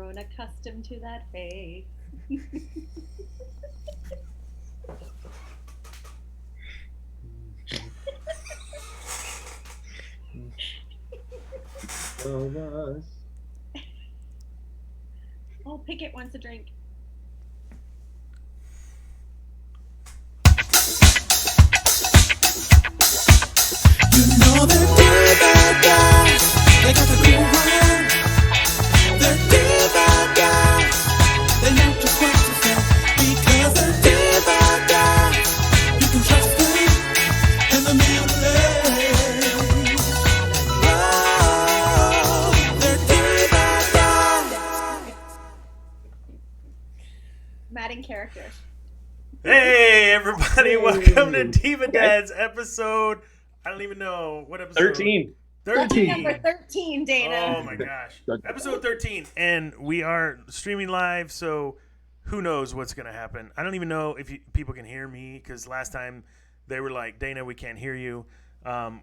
grown accustomed to that face. Oh, Pickett wants a drink. You know they're DivaDads. They got the cool hand. They're DivaDads. They know just what to say because they're DivaDads. You can trust them in the music. Oh, they're DivaDads. Mad in character. Hey, everybody. Welcome to DivaDads episode. I don't even know what episode. 13. Lucky number 13, Dana. Oh, my gosh. Episode 13. And we are streaming live, so who knows what's going to happen. I don't even know if people can hear me because last time they were like, Dana, we can't hear you.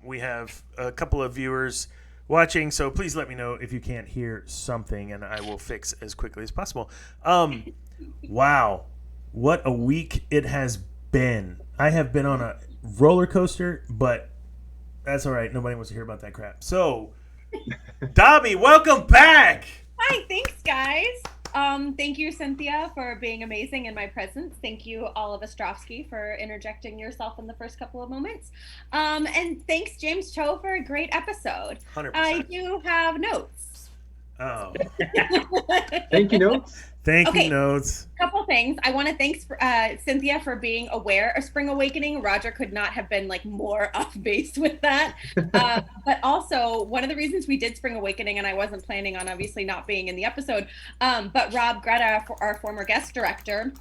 We have a couple of viewers watching, so please let me know if you can't hear something, and I will fix as quickly as possible. Wow. What a week it has been. I have been on a roller coaster, but that's all right. Nobody wants to hear about that crap. So, Dobby, welcome back. Hi, thanks, guys. Thank you, Cynthia, for being amazing in my presence. Thank you, Olive Ostrovsky, for interjecting yourself in the first couple of moments. And thanks, James Cho, for a great episode. 100%. I do have notes. Oh. Thank you, notes. Thank Okay. you, notes. Couple things. I want to thank Cynthia for being aware of Spring Awakening. Roger could not have been more off base with that. But also, one of the reasons we did Spring Awakening, and I wasn't planning on obviously not being in the episode, but Rob Greta, our former guest director,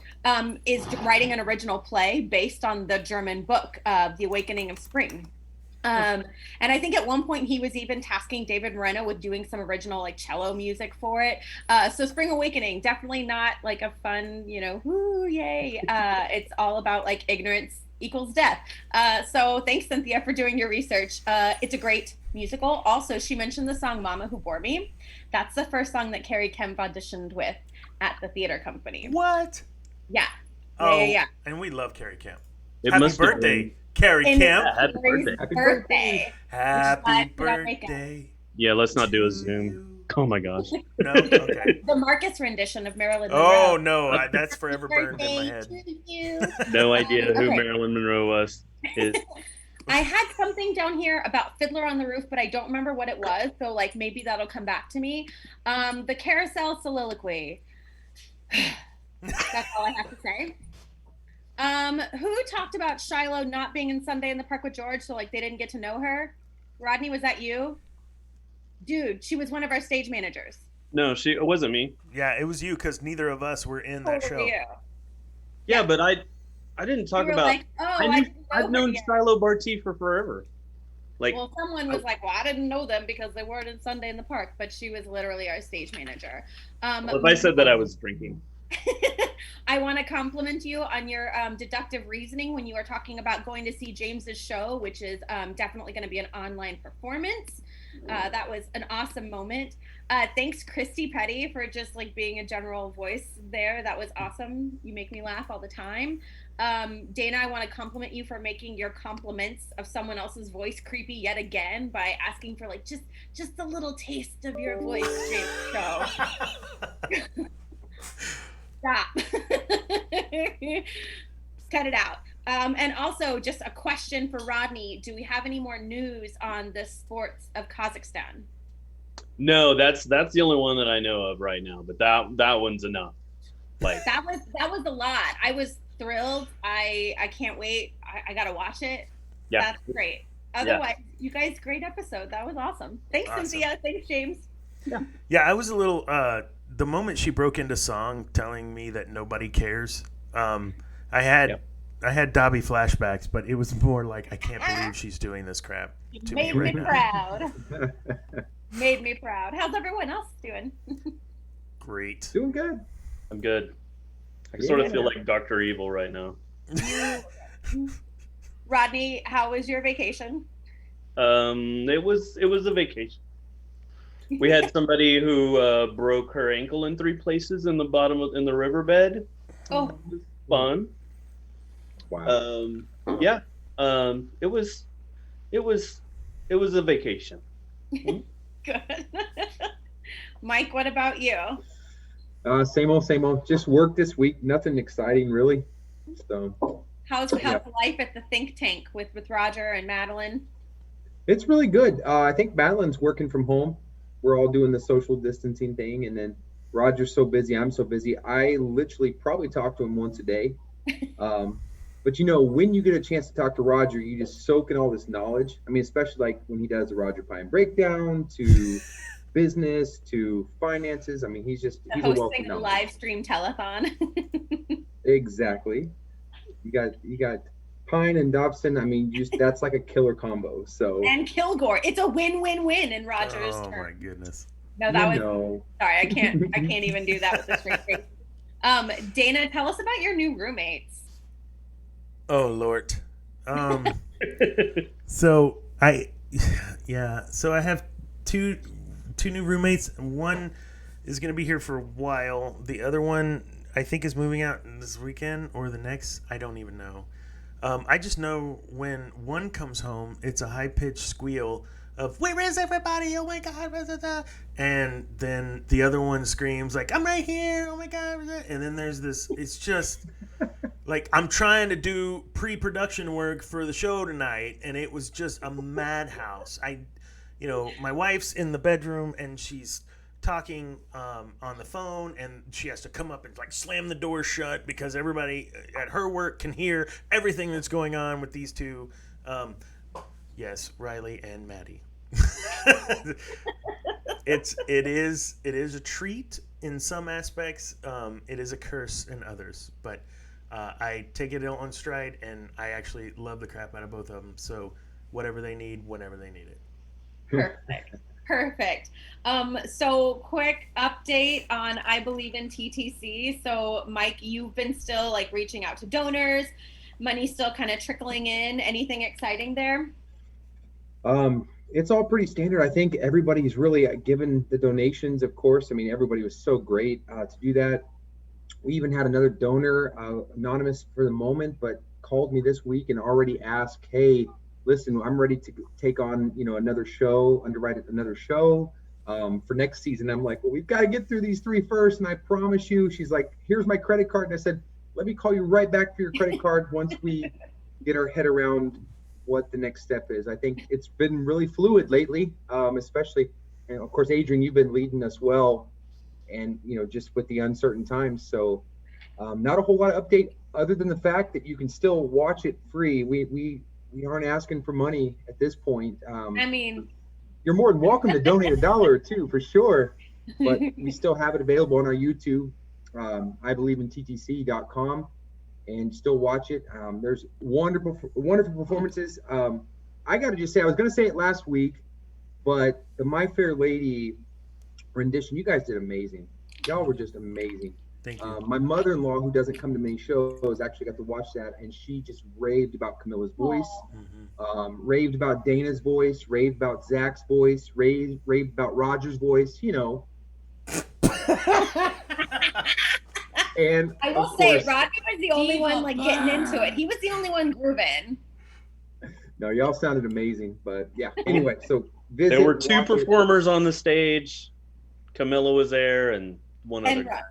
is writing an original play based on the German book, The Awakening of Spring. And I think at one point he was even tasking David Moreno with doing some original cello music for it. So Spring Awakening, definitely not a fun, whoo, yay. It's all about ignorance equals death. So thanks, Cynthia, for doing your research. It's a great musical. Also, she mentioned the song Mama Who Bore Me. That's the first song that Carrie Kemp auditioned with at the theater company. What? Yeah. Oh, Yeah. and we love Carrie Kemp. It Happy must have birthday, been- Carrie And Kemp. Happy birthday. Happy birthday. Happy Did I make it? birthday. Yeah, let's not do a to Zoom. you. Oh my gosh. No? Okay. The Marcus rendition of Marilyn Monroe. Oh, no. That's forever burned in my head. Birthday to you. No idea who Okay. Marilyn Monroe was. Is I had something down here about Fiddler on the Roof, but I don't remember what it was. So maybe that'll come back to me. The carousel soliloquy. That's all I have to say. Who talked about Shiloh not being in Sunday in the Park with George, so they didn't get to know her? Rodney, was that you? Dude, she was one of our stage managers. no, it wasn't me. Yeah, it was you because neither of us were in that Totally show. you. Yeah, but I didn't talk You were about. like, oh, I didn't know I've her known yet. Shiloh Barty for forever. Well, someone was like, well, I didn't know them because they weren't in Sunday in the Park, but she was literally our stage manager. if I said that I was drinking. I want to compliment you on your deductive reasoning when you were talking about going to see James's show, which is definitely going to be an online performance. That was an awesome moment. Thanks, Christy Petty, for just being a general voice there. That was awesome. You make me laugh all the time. Dana, I want to compliment you for making your compliments of someone else's voice creepy yet again by asking for just a little taste of your voice, James. So. Stop. Cut it out. And also, just a question for Rodney. Do we have any more news on the sports of Kazakhstan? No, that's the only one that I know of right now. But that one's enough. That was a lot. I was thrilled. I can't wait. I gotta watch it. Yeah. That's great. Otherwise, you guys, great episode. That was awesome. Thanks, Awesome. Cynthia. Thanks, James. Yeah, I was a little. The moment she broke into song, telling me that nobody cares, I had Dobby flashbacks, but it was more like I can't believe she's doing this crap to Made me me right now. proud. Made me proud. How's everyone else doing? Great. Doing good. I'm good. I sort of feel like Dr. Evil right now. Rodney, how was your vacation? It was a vacation. We had somebody who broke her ankle in 3 places in the riverbed. Oh, It was fun. Wow. Yeah. It was a vacation. good. Mike, what about you? Same old, same old. Just work this week. Nothing exciting, really. So How's Yeah. life at the think tank with Roger and Madeline? it's really good. I think Madeline's working from home. We're all doing the social distancing thing, and then Roger's so busy. I'm so busy. I literally probably talk to him once a day. Um, but when you get a chance to talk to Roger, you just soak in all this knowledge. I mean, especially like when he does the Roger Pine breakdown to business to finances. I mean, he's a wealth of Hosting a knowledge. live stream telethon. Exactly. You got Pine and Dobson. I mean, that's like a killer combo. So And Kilgore. It's a win-win-win in Roger's Oh turn. my goodness. No, that was know. sorry. I can't even do that with the straight face. Dana, tell us about your new roommates. Oh Lord. So I have two new roommates. One is gonna be here for a while. The other one I think is moving out this weekend or the next. I don't even know. I just know when one comes home, it's a high pitched squeal of "Where is everybody? Oh my God!" Blah, blah, blah. And then the other one screams like "I'm right here! Oh my God!" And then there's this. It's just like I'm trying to do pre-production work for the show tonight, and it was just a madhouse. My wife's in the bedroom and she's talking on the phone, and she has to come up and like slam the door shut because everybody at her work can hear everything that's going on with these two. Yes, Riley and Maddie. it is a treat in some aspects. It is a curse in others, but I take it on stride, and I actually love the crap out of both of them. So whatever they need, whenever they need it. Perfect. So quick update on I Believe in TTC. So Mike, you've been still like reaching out to donors. Money still kind of trickling in. Anything exciting there? It's all pretty standard. I think everybody's really given the donations, of course. I mean, everybody was so great to do that. We even had another donor, anonymous for the moment, but called me this week and already asked, "Hey, listen, I'm ready to take on, another show, underwrite another show for next season." I'm like, "Well, we've got to get through these 3 first, and I promise you." She's like, "Here's my credit card," and I said, "Let me call you right back for your credit card once we get our head around what the next step is." I think it's been really fluid lately, especially, and of course, Adrian, you've been leading us well, and just with the uncertain times. So not a whole lot of update other than the fact that you can still watch it free. We aren't asking for money at this point. I mean, you're more than welcome to donate $1 or $2 for sure, but we still have it available on our YouTube, I believe in TTC.com, and still watch it. There's wonderful performances. I got to just say, I was going to say it last week, but the My Fair Lady rendition, you guys did amazing. Y'all were just amazing. Thank you. My mother-in-law, who doesn't come to many shows, actually got to watch that, and she just raved about Camilla's voice, raved about Dana's voice, raved about Zach's voice, raved about Roger's voice, And I will say, Roger was the only one like getting into it. He was the only one grooving. No, y'all sounded amazing, but yeah. Anyway, so there were 2 performers on the stage. Camilla was there, and one other guy.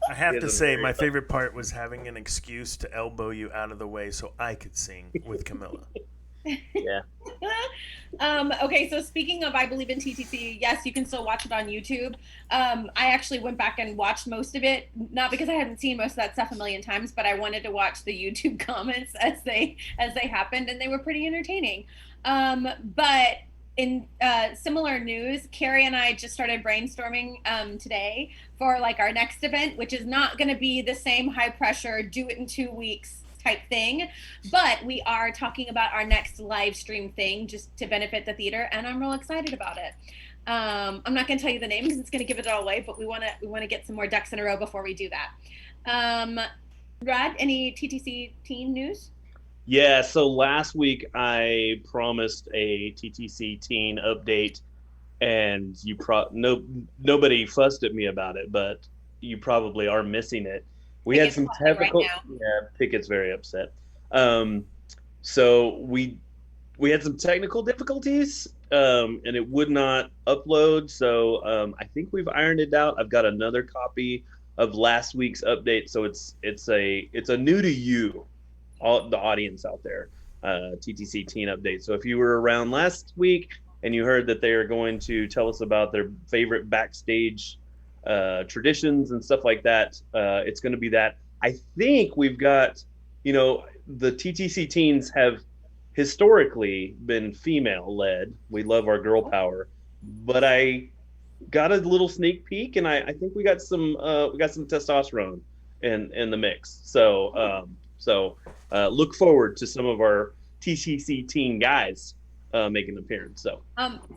I have to say, my favorite part was having an excuse to elbow you out of the way so I could sing with Camilla. Yeah. Okay, so speaking of I Believe in TTC, yes, you can still watch it on YouTube. I actually went back and watched most of it, not because I hadn't seen most of that stuff a million times, but I wanted to watch the YouTube comments as they happened, and they were pretty entertaining. But in similar news, Carrie and I just started brainstorming today for like our next event, which is not going to be the same high pressure, do it in 2 weeks type thing, but we are talking about our next live stream thing just to benefit the theater, and I'm real excited about it. I'm not going to tell you the name because it's going to give it all away, but we want to get some more ducks in a row before we do that. Rod, any TTC teen news? Yeah, so last week I promised a TTC teen update and nobody fussed at me about it, but you probably are missing it. We had some technical. Right now. Yeah, Pickett's very upset. So we had some technical difficulties, and it would not upload. So I think we've ironed it out. I've got another copy of last week's update, so it's a new to you, all the audience out there, TTC Teen update. So if you were around last week and you heard that they are going to tell us about their favorite backstage traditions and stuff like that, it's going to be that. I think we've got, the TTC Teens have historically been female led. We love our girl power, but I got a little sneak peek, and I think we got some testosterone in the mix. So look forward to some of our TTC Teen guys making an appearance. So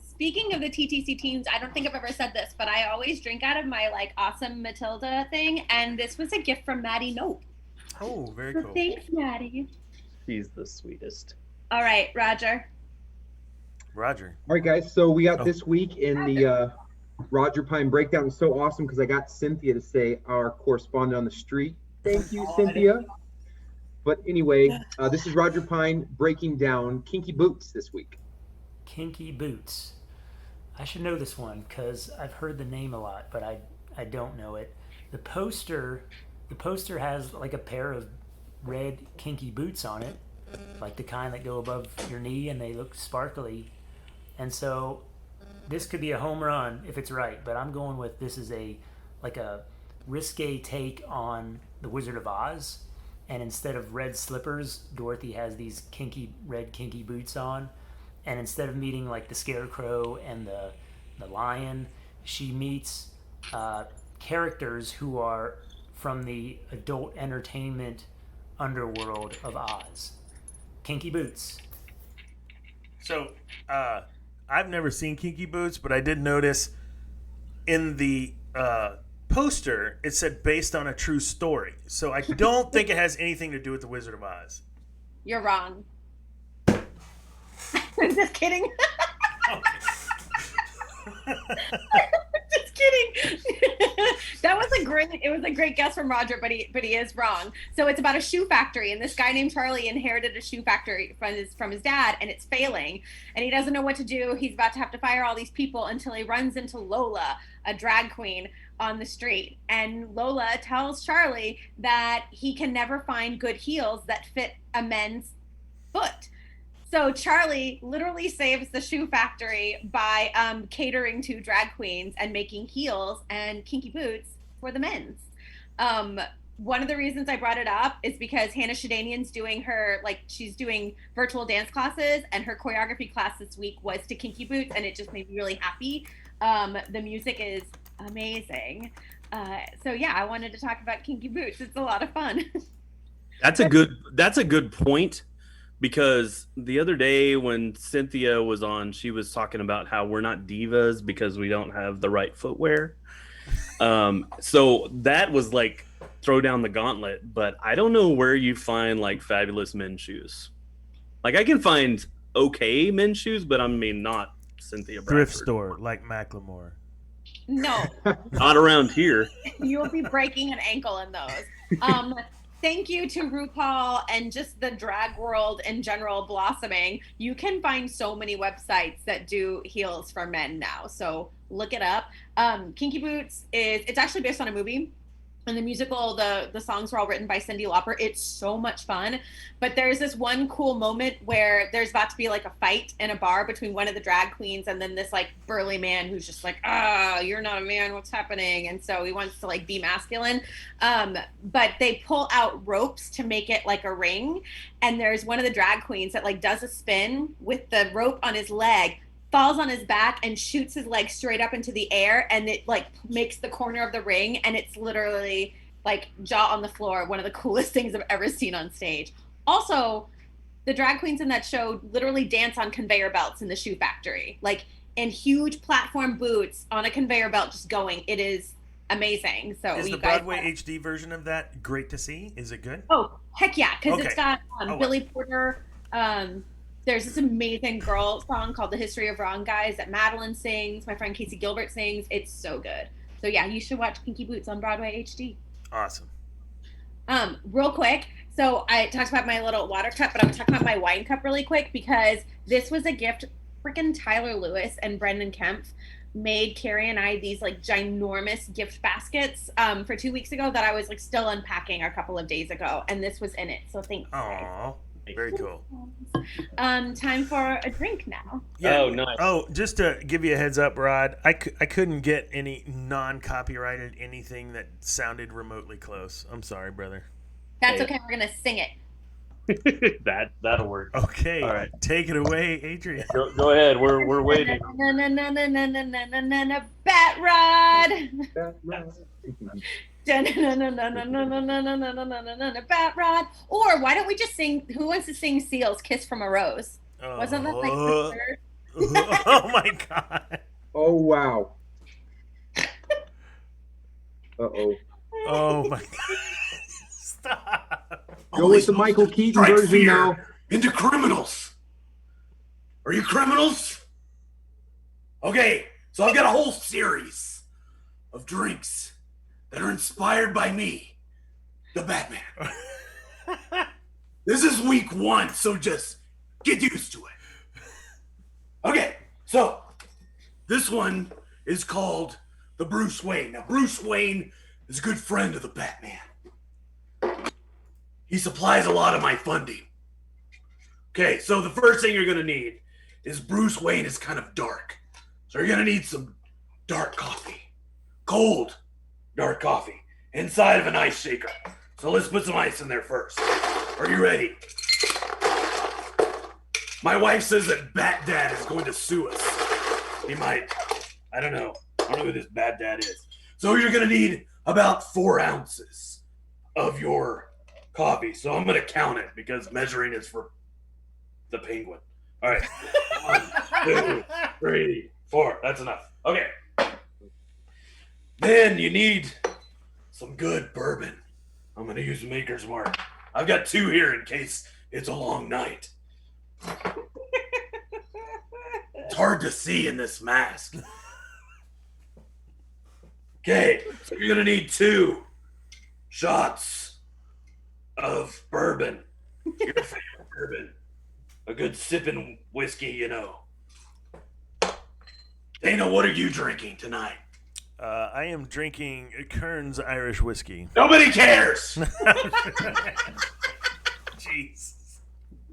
speaking of the TTC Teens, I don't think I've ever said this, but I always drink out of my like awesome Matilda thing, and this was a gift from Maddie Nope. Oh, very So cool. thanks, Maddie. he's the sweetest. All right, Roger. Roger. All right, guys. So we got this week in the Roger Pine breakdown. It was so awesome because I got Cynthia to say our correspondent on the street. Thank you, Cynthia. But anyway, this is Roger Pine breaking down Kinky Boots this week. Kinky Boots. I should know this one because I've heard the name a lot, but I don't know it. The poster has like a pair of red kinky boots on it, like the kind that go above your knee and they look sparkly. And so this could be a home run if it's right, but I'm going with this is a risque take on The Wizard of Oz. And instead of red slippers, Dorothy has these red kinky boots on. And instead of meeting like the Scarecrow and the Lion, she meets characters who are from the adult entertainment underworld of Oz. Kinky Boots. So, I've never seen Kinky Boots, but I did notice in the poster it said based on a true story. So I don't think it has anything to do with the Wizard of Oz. You're wrong. I'm just kidding. Just kidding. That was a great guess from Roger, but he is wrong. So it's about a shoe factory, and this guy named Charlie inherited a shoe factory from his dad, and it's failing, and he doesn't know what to do. He's about to have to fire all these people until he runs into Lola, a drag queen, on the street. And Lola tells Charlie that he can never find good heels that fit a men's foot. So Charlie literally saves the shoe factory by catering to drag queens and making heels and kinky boots for the men's. One of the reasons I brought it up is because Hannah Shadanian's doing she's doing virtual dance classes, and her choreography class this week was to kinky boots, and it just made me really happy. The music is amazing. So yeah, I wanted to talk about kinky boots. It's a lot of fun. That's a good point. Because the other day when Cynthia was on, she was talking about how we're not divas because we don't have the right footwear. So that was like throw down the gauntlet. But I don't know where you find like fabulous men's shoes. Like I can find okay men's shoes, but I mean not Cynthia Bradford. Thrift store like Macklemore. No. Not around here. You'll be breaking an ankle in those. Thank you to RuPaul and just the drag world in general blossoming. You can find so many websites that do heels for men now. So look it up. Kinky Boots it's actually based on a movie. And the musical, the songs were all written by Cyndi Lauper. It's so much fun. But there's this one cool moment where there's about to be like a fight in a bar between one of the drag queens and then this like burly man who's just like, you're not a man, what's happening? And so he wants to like be masculine. But they pull out ropes to make it like a ring. And there's one of the drag queens that like does a spin with the rope on his leg, falls on his back and shoots his leg straight up into the air, and it like makes the corner of the ring, and it's literally like jaw on the floor, one of the coolest things I've ever seen on stage. Also, the drag queens in that show literally dance on conveyor belts in the shoe factory, like in huge platform boots on a conveyor belt just going. It is amazing. So is you the guys Broadway HD version of that great to see? Is it good? Oh heck yeah, because Okay. It's got Oh, Billy Porter, There's this amazing girl song called The History of Wrong Guys that Madeline sings. My friend Casey Gilbert sings. It's so good. So yeah, you should watch Kinky Boots on Broadway HD. Awesome. Real quick. So I talked about my little water cup, but I'm talking about my wine cup really quick because this was a gift. Freaking Tyler Lewis and Brendan Kempf made Carrie and I these like ginormous gift baskets for 2 weeks ago that I was like still unpacking a couple of days ago, and this was in it. So thanks. Aww. Very cool. Time for a drink now. Yeah. Oh, nice. Oh, just to give you a heads up, Rod, I couldn't get any non-copyrighted anything that sounded remotely close. I'm sorry, brother. That's okay. We're gonna sing it. That'll work. Okay. All right. Take it away, Adrian. Go ahead. We're waiting. Bat Rod. Bat Rod. Bat Rod. Or why don't we just sing? Who wants to sing Seal's "Kiss from a Rose"? Wasn't that like the third? Oh my god. Oh wow. Uh-oh. Oh my god. Stop. Go with the Michael Keaton Strike version fear now. into criminals. Are you criminals? Okay, so I've got a whole series of drinks that are inspired by me, the Batman. This is week 1, so just get used to it. Okay, so this one is called the Bruce Wayne. Now, Bruce Wayne is a good friend of the Batman. He supplies a lot of my funding. Okay, so the first thing you're gonna need is Bruce Wayne is kind of dark. So you're gonna need some dark coffee. Cold dark coffee inside of an ice shaker. So let's put some ice in there first. Are you ready? My wife says that Bat Dad is going to sue us. He might. I don't know who this Bat Dad is. So you're gonna need about 4 ounces of your coffee. So I'm gonna count it because measuring is for the penguin. All right. 1, 2, 3, 4. That's enough. Okay. Then you need some good bourbon. I'm gonna use Maker's Mark. I've got 2 here in case it's a long night. It's hard to see in this mask. Okay, so you're gonna need 2 shots of bourbon. Your favorite bourbon. A good sipping whiskey, you know. Dana, what are you drinking tonight? I am drinking Kern's Irish whiskey. Nobody cares! Jeez.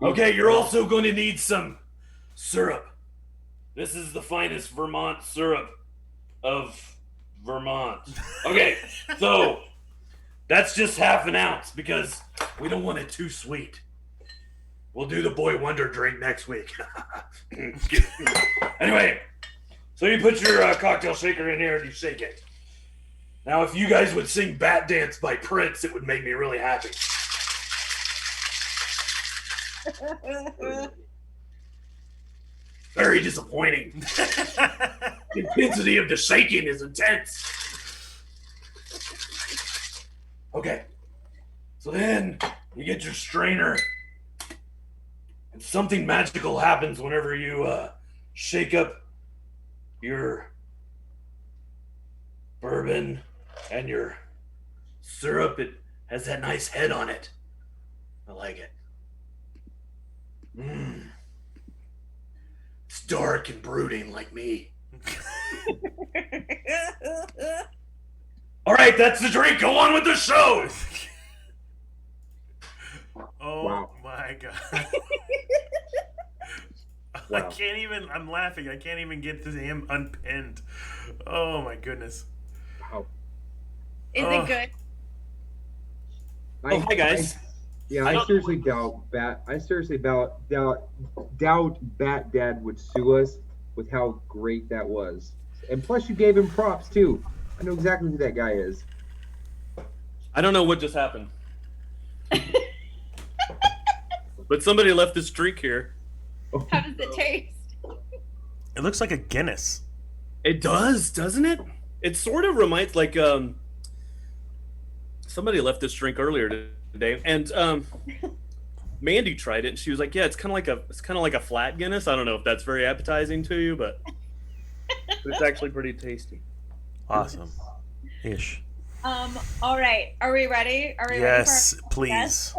Okay, you're also going to need some syrup. This is the finest Vermont syrup of Vermont. Okay, so that's just half an ounce because we don't want it too sweet. We'll do the Boy Wonder drink next week. Anyway, so you put your cocktail shaker in here and you shake it. Now, if you guys would sing Bat Dance by Prince, it would make me really happy. Very disappointing. The intensity of the shaking is intense. Okay. So then you get your strainer. And something magical happens whenever you shake up your bourbon and your syrup. It has that nice head on it. I like it. It's dark and brooding like me. All right, that's the drink. Go on with the show. Oh Wow. my god. Wow. I can't even, I'm laughing. I can't even get to him unpinned. Oh my goodness. Wow. Is it good? Oh, hi guys. I seriously doubt Bat Dad would sue us with how great that was. And plus you gave him props too. I know exactly who that guy is. I don't know what just happened. But somebody left this drink here. How does it taste? It looks like a Guinness. It does, doesn't it? It sort of reminds like somebody left this drink earlier today, and Mandy tried it and she was like, "Yeah, it's kind of like a flat Guinness. I don't know if that's very appetizing to you, but it's actually pretty tasty." Awesome. Ish. All right. Are we ready? Are we Yes, ready for please.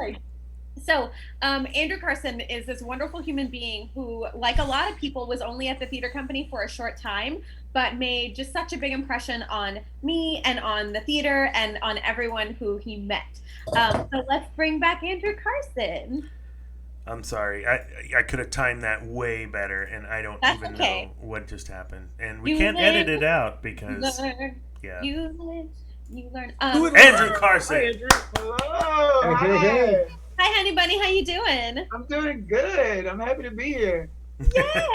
So, Andrew Carson is this wonderful human being who, like a lot of people, was only at the theater company for a short time, but made just such a big impression on me and on the theater and on everyone who he met. So let's bring back Andrew Carson. I'm sorry. I could have timed that way better, and I don't That's even okay. know what just happened. And we You can't edit live, it out You because learn, yeah. you live, you learn. Andrew Carson. Hi, Andrew. Hello. Hey, hey. Hi, honey bunny. How you doing? I'm doing good. I'm happy to be here. Yay!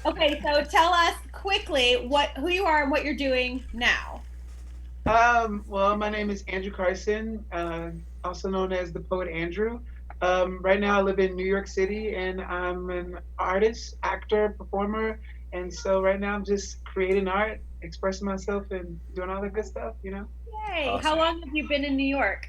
Okay, so tell us quickly who you are and what you're doing now. Well, my name is Andrew Carson, also known as the Poet Andrew. Right now I live in New York City and I'm an artist, actor, performer. And so right now I'm just creating art, expressing myself and doing all that good stuff, you know? Yay! Awesome. How long have you been in New York?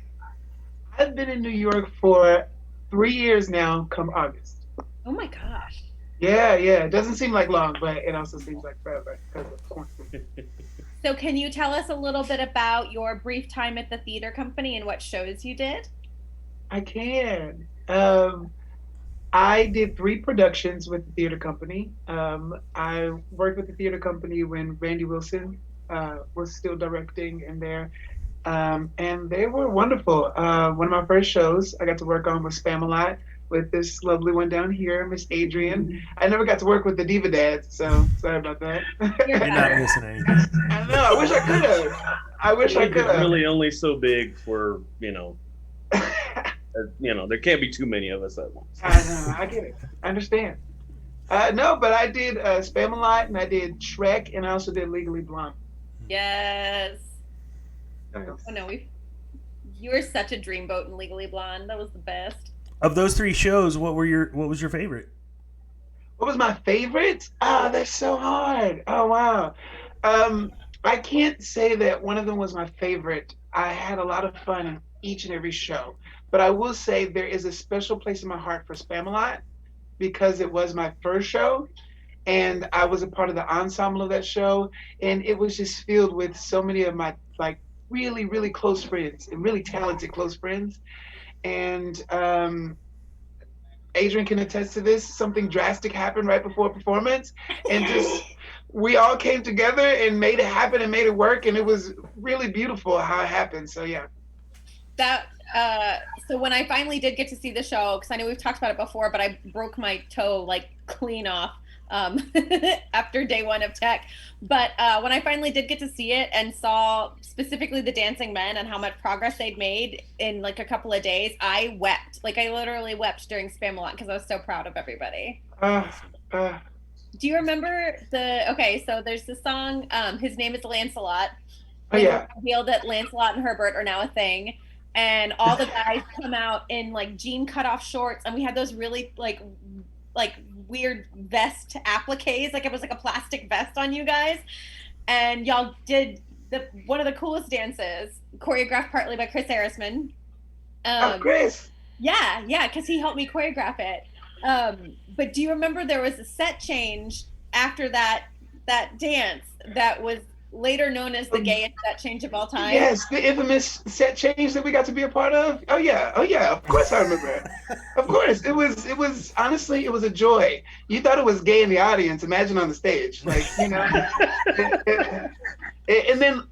I've been in New York for 3 years now, come August. Oh my gosh. Yeah. It doesn't seem like long, but it also seems like forever because of quarantine. So can you tell us a little bit about your brief time at the theater company and what shows you did? I can. I did 3 productions with the theater company. I worked with the theater company when Randy Wilson was still directing in there. And they were wonderful. One of my first shows I got to work on was Spamalot with this lovely one down here, Miss Adrian. I never got to work with the DivaDads, so sorry about that. You're not missing anything. I know. I wish I could have. I wish I could have. Really only so big for, there can't be too many of us at once. I know. I get it. I understand. No, but I did Spamalot and I did Shrek and I also did Legally Blonde. Yes. Nice. Oh no, you were such a dreamboat in Legally Blonde. That was the best. Of those 3 shows, what was your favorite? What was my favorite? Oh, that's so hard. Oh, wow. I can't say that one of them was my favorite. I had a lot of fun in each and every show. But I will say there is a special place in my heart for Spamalot because it was my first show. And I was a part of the ensemble of that show. And it was just filled with so many of my, really, really close friends and really talented close friends. And Adrian can attest to this. Something drastic happened right before performance, and just we all came together and made it happen and made it work, and it was really beautiful how it happened. So yeah. So when I finally did get to see the show, because I know we've talked about it before, but I broke my toe clean off after day 1 of tech. But when I finally did get to see it and saw specifically the dancing men and how much progress they'd made in a couple of days, I wept. I literally wept during Spamalot because I was so proud of everybody. Do you remember so there's the song, his name is Lancelot. Oh yeah. Revealed that Lancelot and Herbert are now a thing. And all the guys come out in jean cutoff shorts, and we had those really weird vest appliques, it was a plastic vest on you guys, and y'all did one of the coolest dances, choreographed partly by Chris Arisman. Chris. Yeah, because he helped me choreograph it. But do you remember there was a set change after that dance that was later known as the gayest set change of all time? Yes, the infamous set change that we got to be a part of. Oh yeah, of course I remember. Of course, it was honestly, it was a joy. You thought it was gay in the audience, imagine on the stage, and then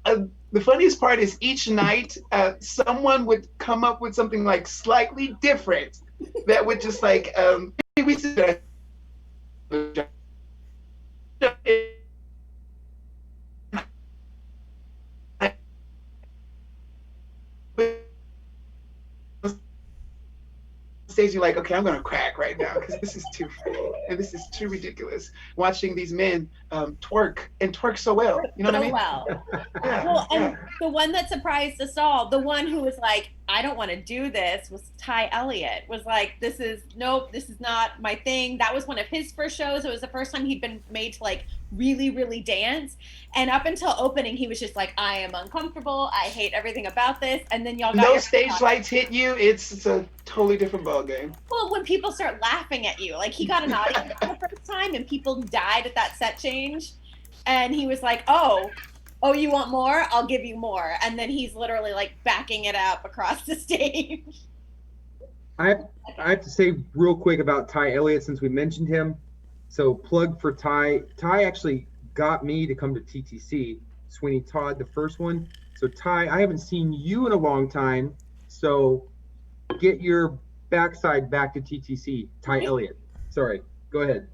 the funniest part is each night someone would come up with something slightly different that would just we said stage, you're okay, I'm gonna crack right now because this is too funny and this is too ridiculous. Watching these men twerk so well, you know what I mean? Well. Yeah, Well, and the one that surprised us all, the one who was I don't want to do this was Ty Elliott. Was like, this is not my thing. That was one of his first shows. It was the first time he'd been made to like really, really dance. And up until opening, he was just like, I am uncomfortable. I hate everything about this. And then y'all got No stage lights hit you. It's a totally different ball game. Well, when people start laughing at you, like he got an audience for the first time and people died at that set change. And he was like, oh, you want more? I'll give you more. And then he's literally like backing it up across the stage. I have to say real quick about Ty Elliott since we mentioned him. So plug for Ty. Ty actually got me to come to TTC, Sweeney Todd, the first one. So Ty, I haven't seen you in a long time. So get your backside back to TTC. Ty Elliott. Sorry, go ahead.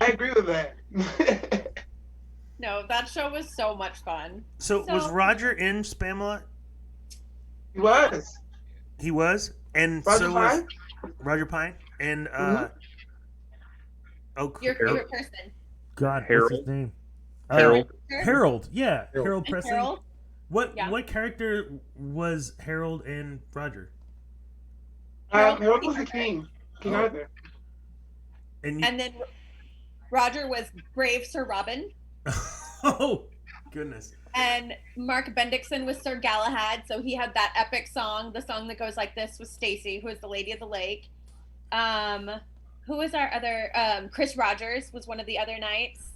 I agree with that. No, that show was so much fun. So was Roger in Spamalot? He was. He was? And Roger so Pine? was Roger Pine? And Your favorite person. God, Harold. what's his name? Harold. Yeah. Harold And Presley. Harold? What Yeah. what character was Harold and Roger? Harold was the king. King Arthur. And And then Roger was Brave Sir Robin. oh goodness. And Mark Bendixson was Sir Galahad, so he had that epic song. The song that goes like this was Stacy, who is the Lady of the Lake. Who was our other? Chris Rogers was one of the other knights.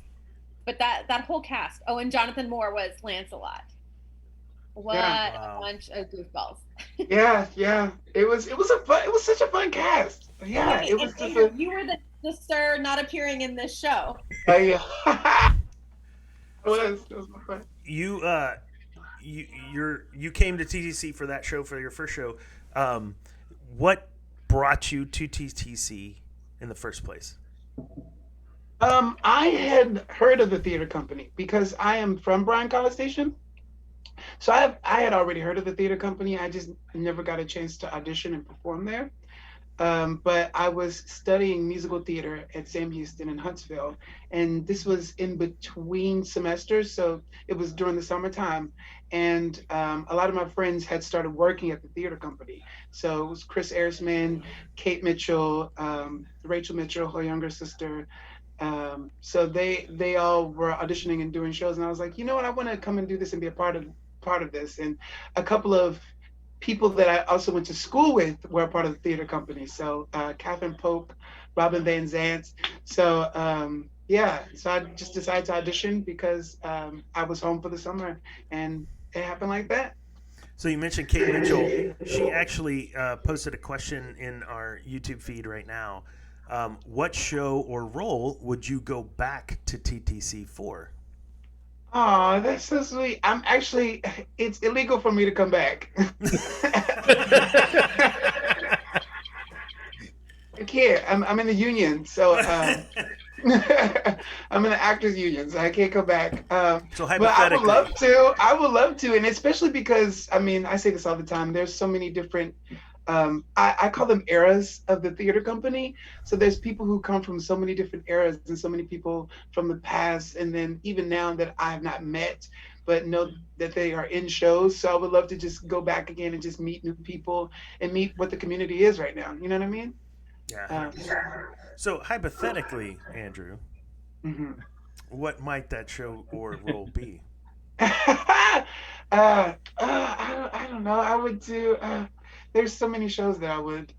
But that whole cast. Oh, and Jonathan Moore was Lancelot. What Wow. a bunch of goofballs! Yeah. It was such a fun cast. Yeah, Hey, it was and just Andrew, you were the sir not appearing in this show. yeah. It was fun. You came to TTC for that show, for your first show. What brought you to TTC in the first place? I had heard of the theater company because I am from Bryan College Station. So I had already heard of the theater company. I just never got a chance to audition and perform there. But I was studying musical theater at Sam Houston in Huntsville, and this was in between semesters, so it was during the summertime. And a lot of my friends had started working at the theater company. So it was Chris Erisman, Kate Mitchell, Rachel Mitchell, her younger sister. So they all were auditioning and doing shows, and I was like, you know what, I want to come and do this and be a part of this. And a couple of people that I also went to school with were a part of the theater company. So Catherine Pope, Robin Van Zant. So so I just decided to audition because I was home for the summer, and it happened like that. So you mentioned Kate Mitchell. She actually posted a question in our YouTube feed right now. What show or role would you go back to TTC for? Oh, that's so sweet. It's illegal for me to come back. I can't. I'm in the union, so I'm in the actors union, so I can't come back. So But hypothetically, I would love to, and especially because I say this all the time. There's so many different. I call them eras of the theater company. So there's people who come from so many different eras and so many people from the past, and then even now that I have not met, but know that they are in shows. So I would love to just go back again and just meet new people and meet what the community is right now. You know what I mean? yeah. So hypothetically, Andrew, Mhm. what might that show or role be? I don't know. I would do. There's so many shows that I would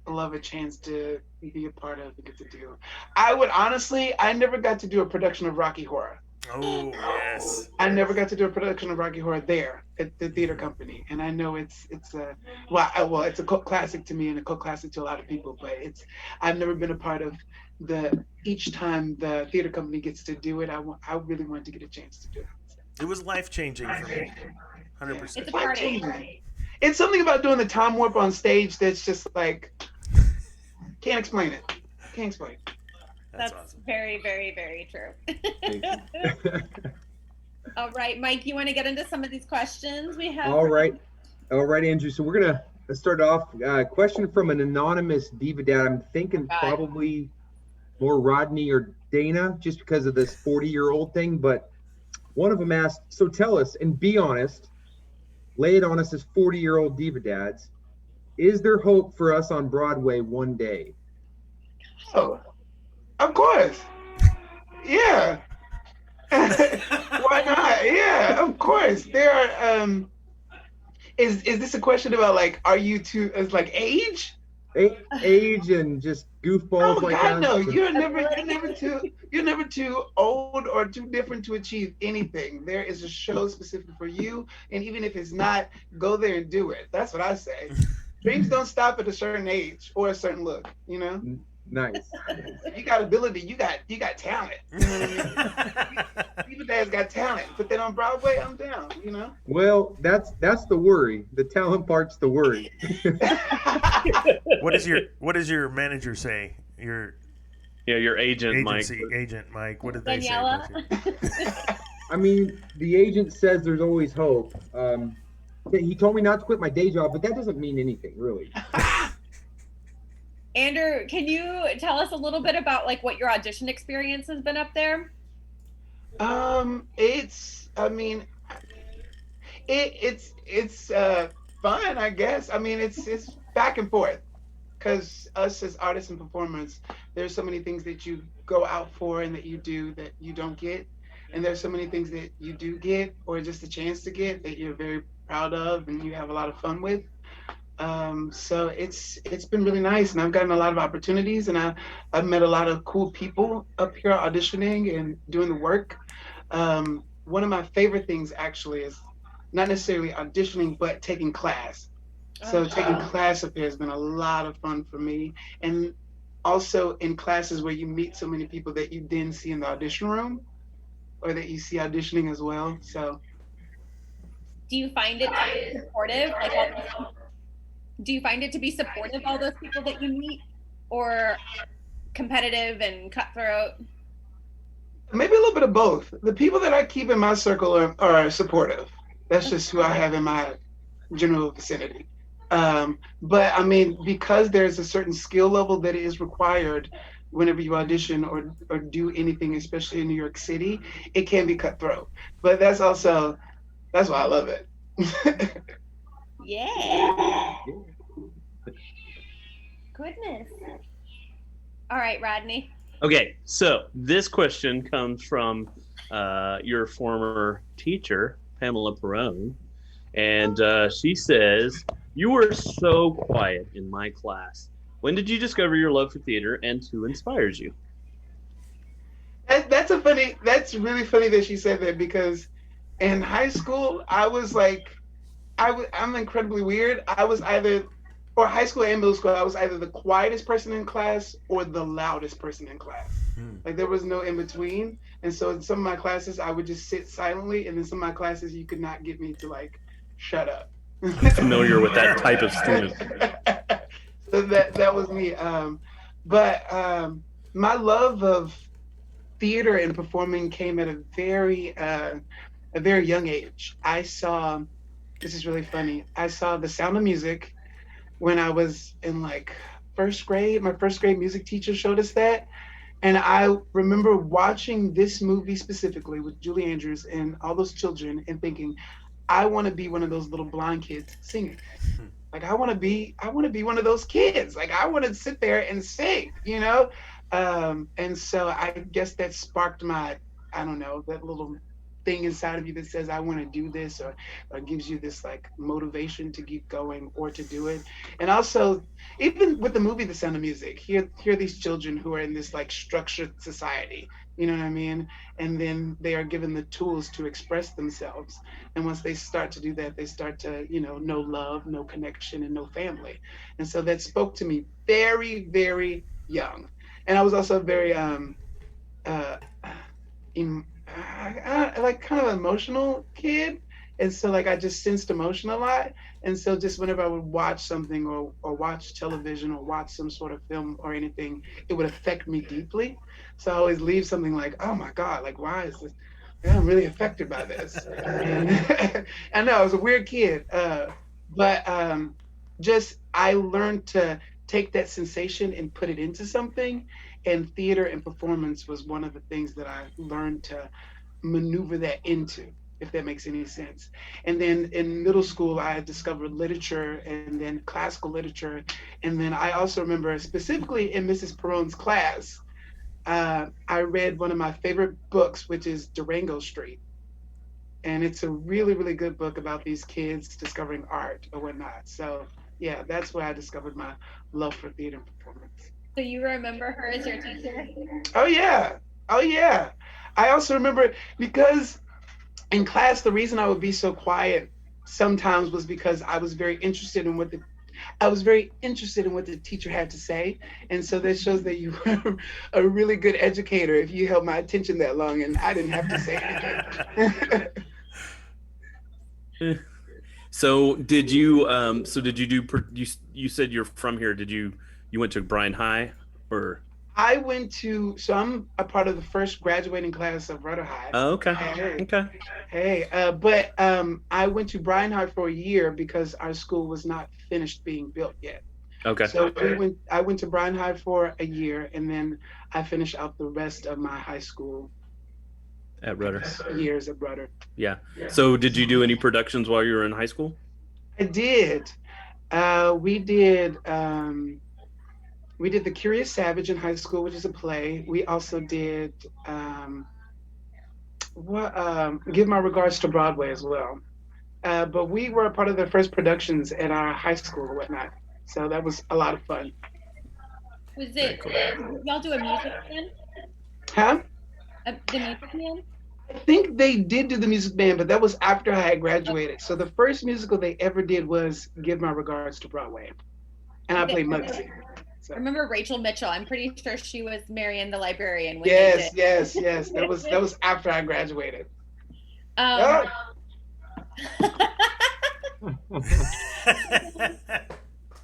love a chance to be a part of and get to do. I would honestly. I never got to do a production of Rocky Horror. Oh yes. I never got to do a production of Rocky Horror there at the theater company, and I know it's a it's a cult classic to me and a cult classic to a lot of people. But I've never been a part of each time the theater company gets to do it. I really wanted to get a chance to do it. It was life changing for me. 100%. It's a Life party. changing. It's something about doing the time warp on stage that's just like can't explain it. Can't explain it. That's That's awesome. very, very, very true. Thank you. All right, Mike, you want to get into some of these questions we have? All right, Andrew. So we're gonna start off. Question from an anonymous diva dad. I'm thinking God. probably more Rodney or Dana, just because of this 40-year-old thing. But one of them asked, "So tell us and be honest, lay it on us as 40-year-old diva dads. Is there hope for us on Broadway one day? Oh, of course. Yeah. Why not? Yeah, of course. There are. Is this a question about like, are you too as like age? Age and just goofballs Oh like God, us. no! You're never too old or too different to achieve anything. There is a show specific for you, and even if it's not, go there and do it. That's what I say. Dreams don't stop at a certain age or a certain look. You know. Nice. You got ability. You got talent. You know what I mean? People dad's got talent. Put that on Broadway, I'm down. You know. Well, that's the worry. The talent part's the worry. What does your manager say? Your agent, agency Mike. agent, Mike. What did they Daniela? say about you? I mean, the agent says there's always hope. He told me not to quit my day job, but that doesn't mean anything, really. Andrew, can you tell us a little bit about like what your audition experience has been up there? It's fun, I guess. I mean, it's back and forth, because us as artists and performers, there's so many things that you go out for and that you do that you don't get, and there's so many things that you do get or just a chance to get that you're very proud of and you have a lot of fun with. So it's been really nice, and I've gotten a lot of opportunities, and I've met a lot of cool people up here auditioning and doing the work. One of my favorite things actually is not necessarily auditioning, but taking class. So taking class up here has been a lot of fun for me, and also in classes where you meet so many people that you then see in the audition room, or that you see auditioning as well. So, Do you find it to be supportive? Do you find it to be supportive, all those people that you meet, or competitive and cutthroat? maybe a little bit of both. The people that I keep in my circle are supportive. That's just who I have in my general vicinity. But I mean, because there's a certain skill level that is required whenever you audition or do anything, especially in New York City, it can be cutthroat. But that's why I love it. Yeah. Goodness. All right, Rodney. Okay, so this question comes from your former teacher, Pamela Perrone, and she says, "You were so quiet in my class. When did you discover your love for theater, and who inspires you?" That's really funny that she said that, because in high school I was like, I'm incredibly weird. High school and middle school, I was either the quietest person in class or the loudest person in class. Like there was no in between. And so in some of my classes, I would just sit silently, and in some of my classes, you could not get me to like shut up. I'm familiar with that type of student. So that was me. But my love of theater and performing came at a very young age. This is really funny. I saw The Sound of Music when I was in like first grade. My first grade music teacher showed us that. And I remember watching this movie specifically with Julie Andrews and all those children and thinking, I want to be one of those little blind kids singing. Like I want to be one of those kids. Like I want to sit there and sing, you know? And so I guess that sparked that little thing inside of you that says, I want to do this, or gives you this like motivation to keep going or to do it. And also, even with the movie The Sound of Music, here these children who are in this like structured society, you know what I mean? And then they are given the tools to express themselves. And once they start to do that, they start to, know love, know connection, and know family. And so that spoke to me very, very young. And I was also very like kind of emotional kid, and so like I just sensed emotion a lot. And so just whenever I would watch something or watch television or watch some sort of film or anything, it would affect me deeply. So I always leave something like, oh my God, like why is this? I'm really affected by this. And I know I was a weird kid, but just I learned to take that sensation and put it into something. And theater and performance was one of the things that I learned to maneuver that into. if that makes any sense. And then in middle school, I discovered literature and then classical literature. And then I also remember specifically in Mrs. Peron's class, I read one of my favorite books, which is Durango Street. And it's a really, really good book about these kids discovering art or whatnot. So yeah, that's where I discovered my love for theater and performance. So you remember her as your teacher? Oh yeah. Oh yeah. I also remember because in class, the reason I would be so quiet sometimes was because I was very interested in what the teacher had to say. And so that shows that you were a really good educator if you held my attention that long and I didn't have to say anything. So did you you said you're from here. You went to Bryan High or? So I'm a part of the first graduating class of Rudder High. Oh, okay. But I went to Bryan High for a year because our school was not finished being built yet. Okay. So I went to Bryan High for a year, and then I finished out the rest of my high school at Rudder. Years at Rudder. Yeah. So did you do any productions while you were in high school? I did. We did The Curious Savage in high school, which is a play. We also did Give My Regards to Broadway as well. But we were a part of the first productions at our high school or whatnot. So that was a lot of fun. Was it, y'all do a music band? Huh? The music band? I think they did do the music band, but that was after I had graduated. So the first musical they ever did was Give My Regards to Broadway. And I played Muggsy. So. I remember Rachel Mitchell. I'm pretty sure she was Marion the librarian. When yes. That was after I graduated.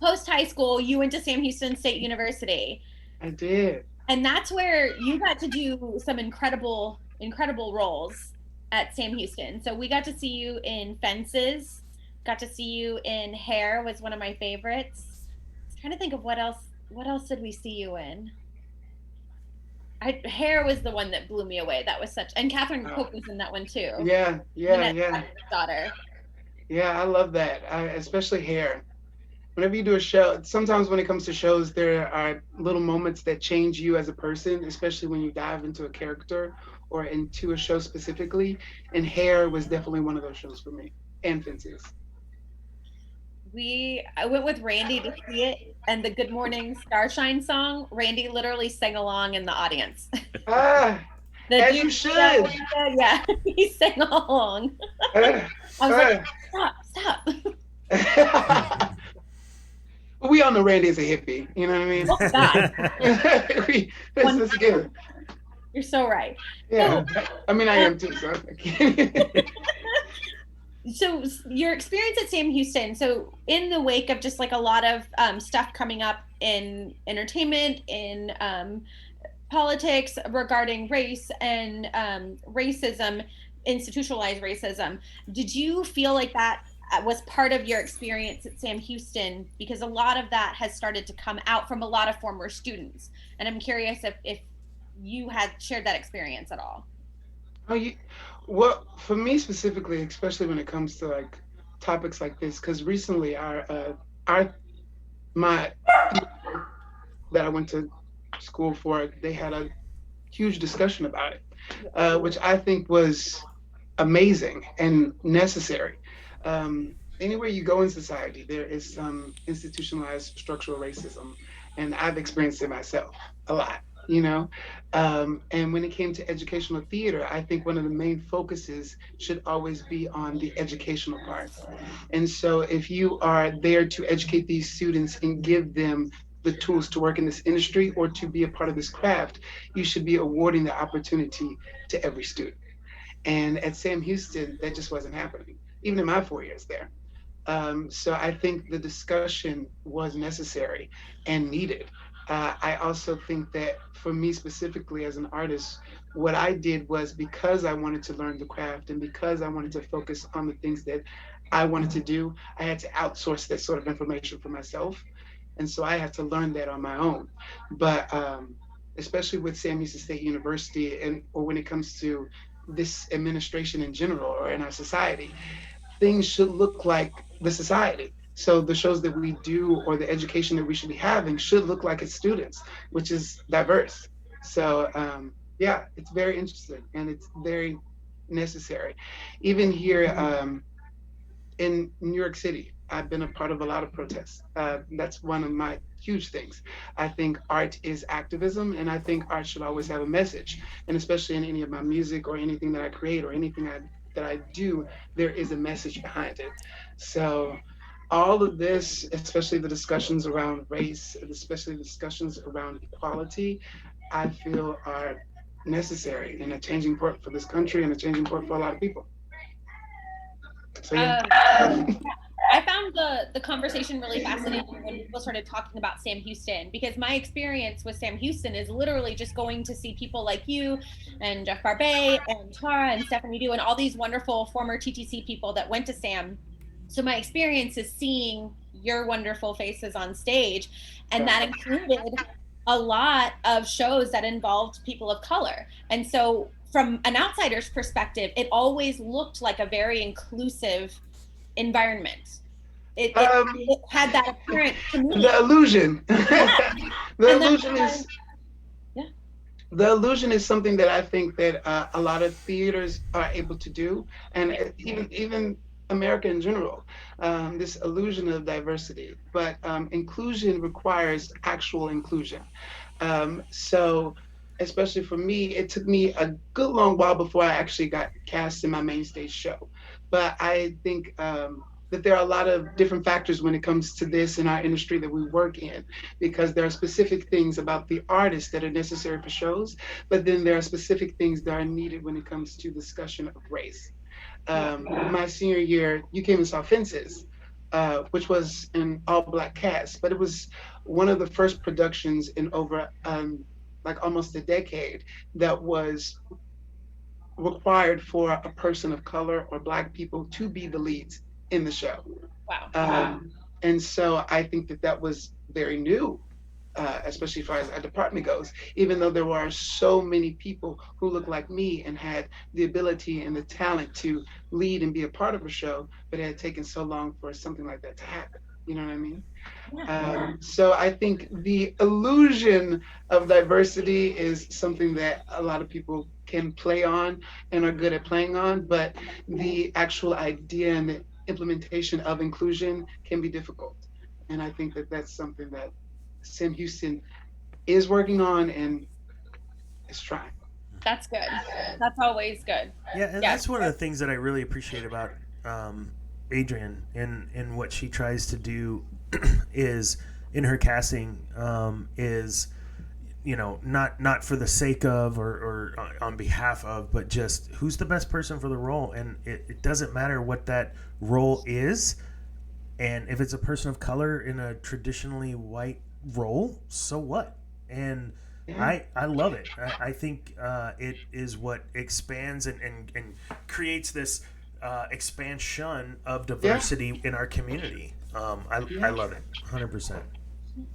Post high school, you went to Sam Houston State University. I did. And that's where you got to do some incredible roles at Sam Houston. So we got to see you in Fences, got to see you in Hair was one of my favorites. I'm trying to think of what else did we see you in? Hair was the one that blew me away. That was and Catherine Cook was in that one too. Yeah. Daughter. Yeah, I love that. Especially Hair. Whenever you do a show, sometimes when it comes to shows, there are little moments that change you as a person, especially when you dive into a character or into a show specifically. And Hair was definitely one of those shows for me, and Fences. I went with Randy to see it, and the Good Morning Starshine song, Randy literally sang along in the audience. As you should. Yeah, he sang along. I was like, stop. We all know Randy is a hippie, you know what I mean? Oh, God. Let's get it. You're so right. Yeah, I mean, I am too, so So your experience at Sam Houston, so in the wake of just like a lot of stuff coming up in entertainment, in politics regarding race and racism, institutionalized racism, did you feel like that was part of your experience at Sam Houston? Because a lot of that has started to come out from a lot of former students. And I'm curious if you had shared that experience at all. Well, for me specifically, especially when it comes to like topics like this, because recently my that I went to school for, they had a huge discussion about it, which I think was amazing and necessary. Anywhere you go in society, there is some institutionalized structural racism, and I've experienced it myself a lot. And when it came to educational theater, I think one of the main focuses should always be on the educational part. And so if you are there to educate these students and give them the tools to work in this industry or to be a part of this craft, you should be awarding the opportunity to every student. And at Sam Houston, that just wasn't happening, even in my 4 years there. So I think the discussion was necessary and needed. I also think that for me specifically as an artist, what I did was, because I wanted to learn the craft and because I wanted to focus on the things that I wanted to do, I had to outsource that sort of information for myself. And so I had to learn that on my own. But especially with Sam Houston State University, or when it comes to this administration in general or in our society, things should look like the society. So the shows that we do or the education that we should be having should look like its students, which is diverse. So yeah, it's very interesting and it's very necessary. Even here in New York City, I've been a part of a lot of protests. That's one of my huge things. I think art is activism, and I think art should always have a message. And especially in any of my music or anything that I create or anything that I do, there is a message behind it. So all of this, especially the discussions around race, especially the discussions around equality, I feel are necessary and a changing point for this country and a changing point for a lot of people. So yeah. I found the conversation really fascinating when people started talking about Sam Houston, because my experience with Sam Houston is literally just going to see people like you and Jeff Barbet and Tara and Stephanie Du and all these wonderful former TTC people that went to Sam. So my experience is seeing your wonderful faces on stage, and that included a lot of shows that involved people of color. And so from an outsider's perspective, it always looked like a very inclusive environment. It had that apparent community. The illusion. The And illusion is the illusion is something that I think that a lot of theaters are able to do, and even America in general, this illusion of diversity. But inclusion requires actual inclusion. So especially for me, it took me a good long while before I actually got cast in my main stage show. But I think that there are a lot of different factors when it comes to this in our industry that we work in, because there are specific things about the artists that are necessary for shows, but then there are specific things that are needed when it comes to discussion of race. My senior year, you came and saw Fences, which was an all-Black cast, but it was one of the first productions in over like almost a decade that was required for a person of color or Black people to be the leads in the show. Wow. And so I think that that was very new, especially as far as our department goes, even though there were so many people who looked like me and had the ability and the talent to lead and be a part of a show, but it had taken so long for something like that to happen. You know what I mean? So I think the illusion of diversity is something that a lot of people can play on and are good at playing on, but the actual idea and the implementation of inclusion can be difficult. And I think that that's something that Sam Houston is working on and is trying. That's good. That's always good. Yeah, and that's one of the things that I really appreciate about Adrienne in what she tries to do is in her casting is, you know, not for the sake of or on behalf of, but just who's the best person for the role. And it doesn't matter what that role is. And if it's a person of color in a traditionally white role, so what? And I love it. I think it is what expands and creates this expansion of diversity in our community. I love it 100%.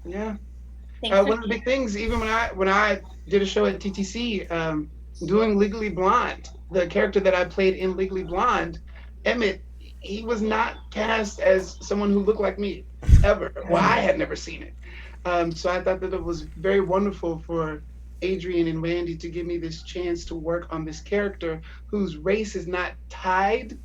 Yeah. One of the big things, even when I did a show at TTC, doing Legally Blonde, the character that I played in Legally Blonde, Emmett, he was not cast as someone who looked like me ever. Well, I had never seen it. So I thought that it was very wonderful for Adrienne and Randy to give me this chance to work on this character whose race is not tied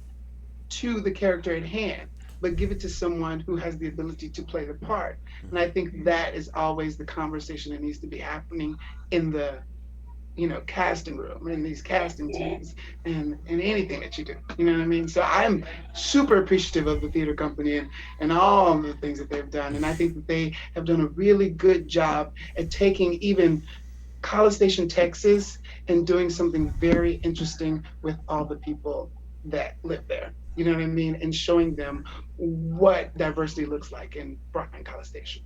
to the character at hand, but give it to someone who has the ability to play the part. And I think that is always the conversation that needs to be happening in the, you know, casting room, in these casting teams, and anything that you do. You know what I mean? So I'm super appreciative of the theater company and all of the things that they've done. And I think that they have done a really good job at taking even College Station, Texas, and doing something very interesting with all the people that live there. You know what I mean? And showing them what diversity looks like in Bryan, College Station,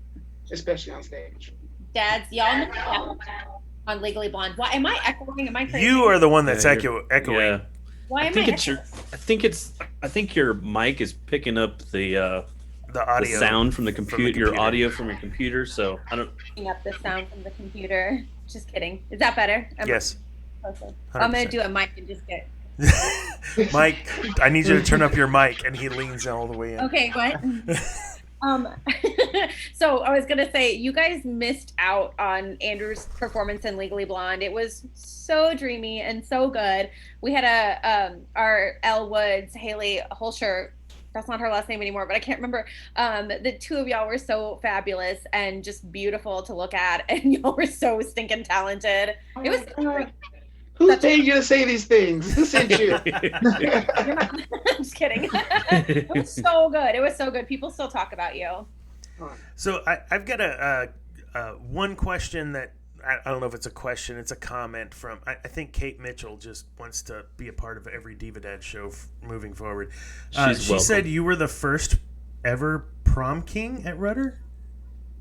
especially on stage. Dads, y'all know on Legally Blonde. Why am I echoing? Am I crazy? You are the one that's echoing. Yeah. Why am I think your mic is picking up the audio, the sound from the computer, your audio from your computer. So I don't. Picking up the sound from the computer. Just kidding. Is that better? Yes. I'm gonna do a mic and just get. Mike, I need you to turn up your mic, and he leans all the way in. Okay, what? So I was gonna say, you guys missed out on Andrew's performance in Legally Blonde. It was so dreamy and so good. We had our Elle Woods, Haley Holscher. That's not her last name anymore, but I can't remember. The two of y'all were so fabulous and just beautiful to look at, and y'all were so stinking talented. It was. Who's paying you to say these things? Who sent you? I'm just kidding. It was so good. It was so good. People still talk about you. So I've got one question that I don't know if it's a question. It's a comment from I think Kate Mitchell just wants to be a part of every Diva Dad show moving forward. She said you were the first ever prom king at Rudder.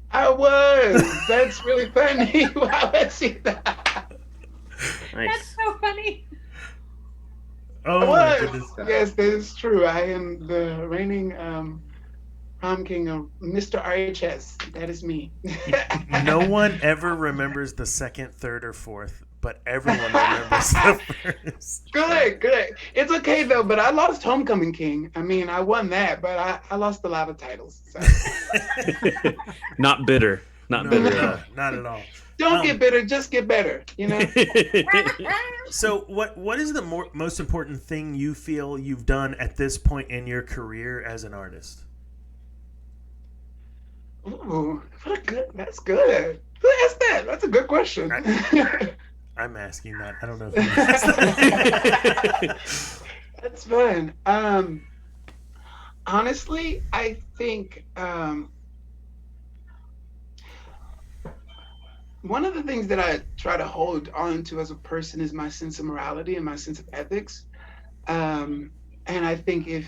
I was. That's really funny. Wow, I see that. Nice. That's so funny. Oh my goodness. Yes, that is true. I am the reigning prom king of Mr. RHS. That is me. No one ever remembers the second, third, or fourth, but everyone remembers the first. Good. It's okay though, but I lost Homecoming King. I mean, I won that, but I lost a lot of titles. So. Not bitter. Not bitter. Not at all. Don't get bitter, just get better, you know? So what is the most important thing you feel you've done at this point in your career as an artist? Ooh, that's good. Who asked that? That's a good question. I'm asking that. I don't know if you asked that. That's fun. Honestly, I think one of the things that I try to hold on to as a person is my sense of morality and my sense of ethics. And I think if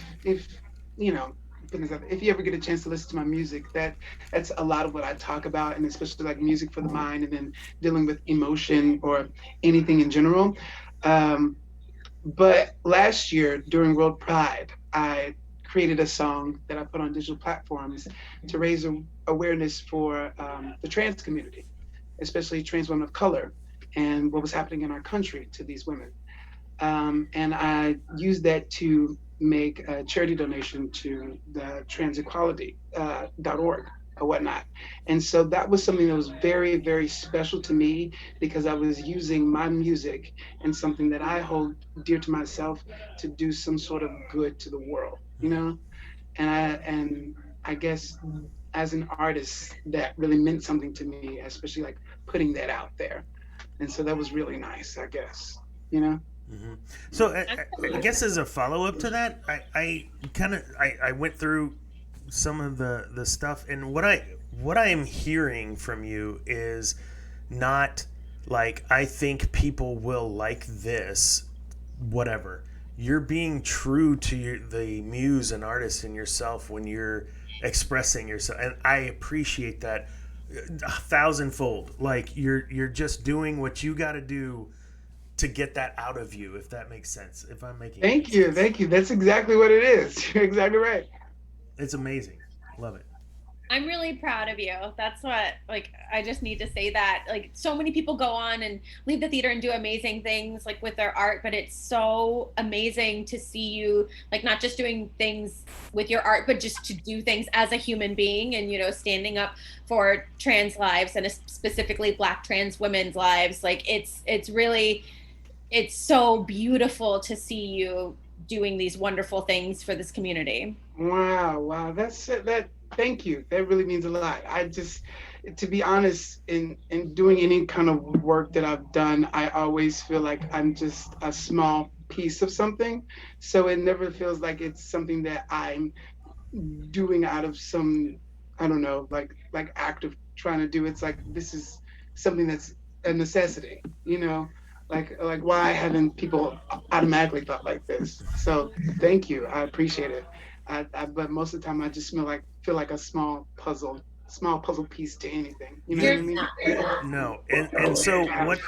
you know, if you ever get a chance to listen to my music, that's a lot of what I talk about, and especially like music for the mind, and then dealing with emotion or anything in general. But last year during World Pride, I created a song that I put on digital platforms to raise awareness for the trans community, especially trans women of color, and what was happening in our country to these women. And I used that to make a charity donation to the transequality.org or whatnot. And so that was something that was very, very special to me, because I was using my music and something that I hold dear to myself to do some sort of good to the world, you know? And I guess as an artist, that really meant something to me, especially like putting that out there. And so that was really nice, I guess, you know? Mm-hmm. So I guess as a follow-up to that, I went through some of the stuff, and what I am hearing from you is not like, I think people will like this, whatever. You're being true to the muse and artist in yourself when you're expressing yourself, and I appreciate that 1,000-fold. Like you're just doing what you got to do to get that out of you, if that makes sense. If I'm making Thank you. That's exactly what it is. You're exactly right. It's amazing. Love it. I'm really proud of you. That's what, like, I just need to say that. Like, so many people go on and leave the theater and do amazing things, like, with their art, but it's so amazing to see you, like, not just doing things with your art, but just to do things as a human being and, you know, standing up for trans lives, and specifically Black trans women's lives. Like, it's really, it's so beautiful to see you doing these wonderful things for this community. Wow. Thank you. That really means a lot. I just, to be honest, in doing any kind of work that I've done, I always feel like I'm just a small piece of something. So it never feels like it's something that I'm doing out of some, I don't know, like act of trying to do. It's like, this is something that's a necessity, you know? Like why haven't people automatically thought like this? So thank you. I appreciate it. But most of the time I just feel like a small puzzle piece to anything. You know what I mean? No. And so what,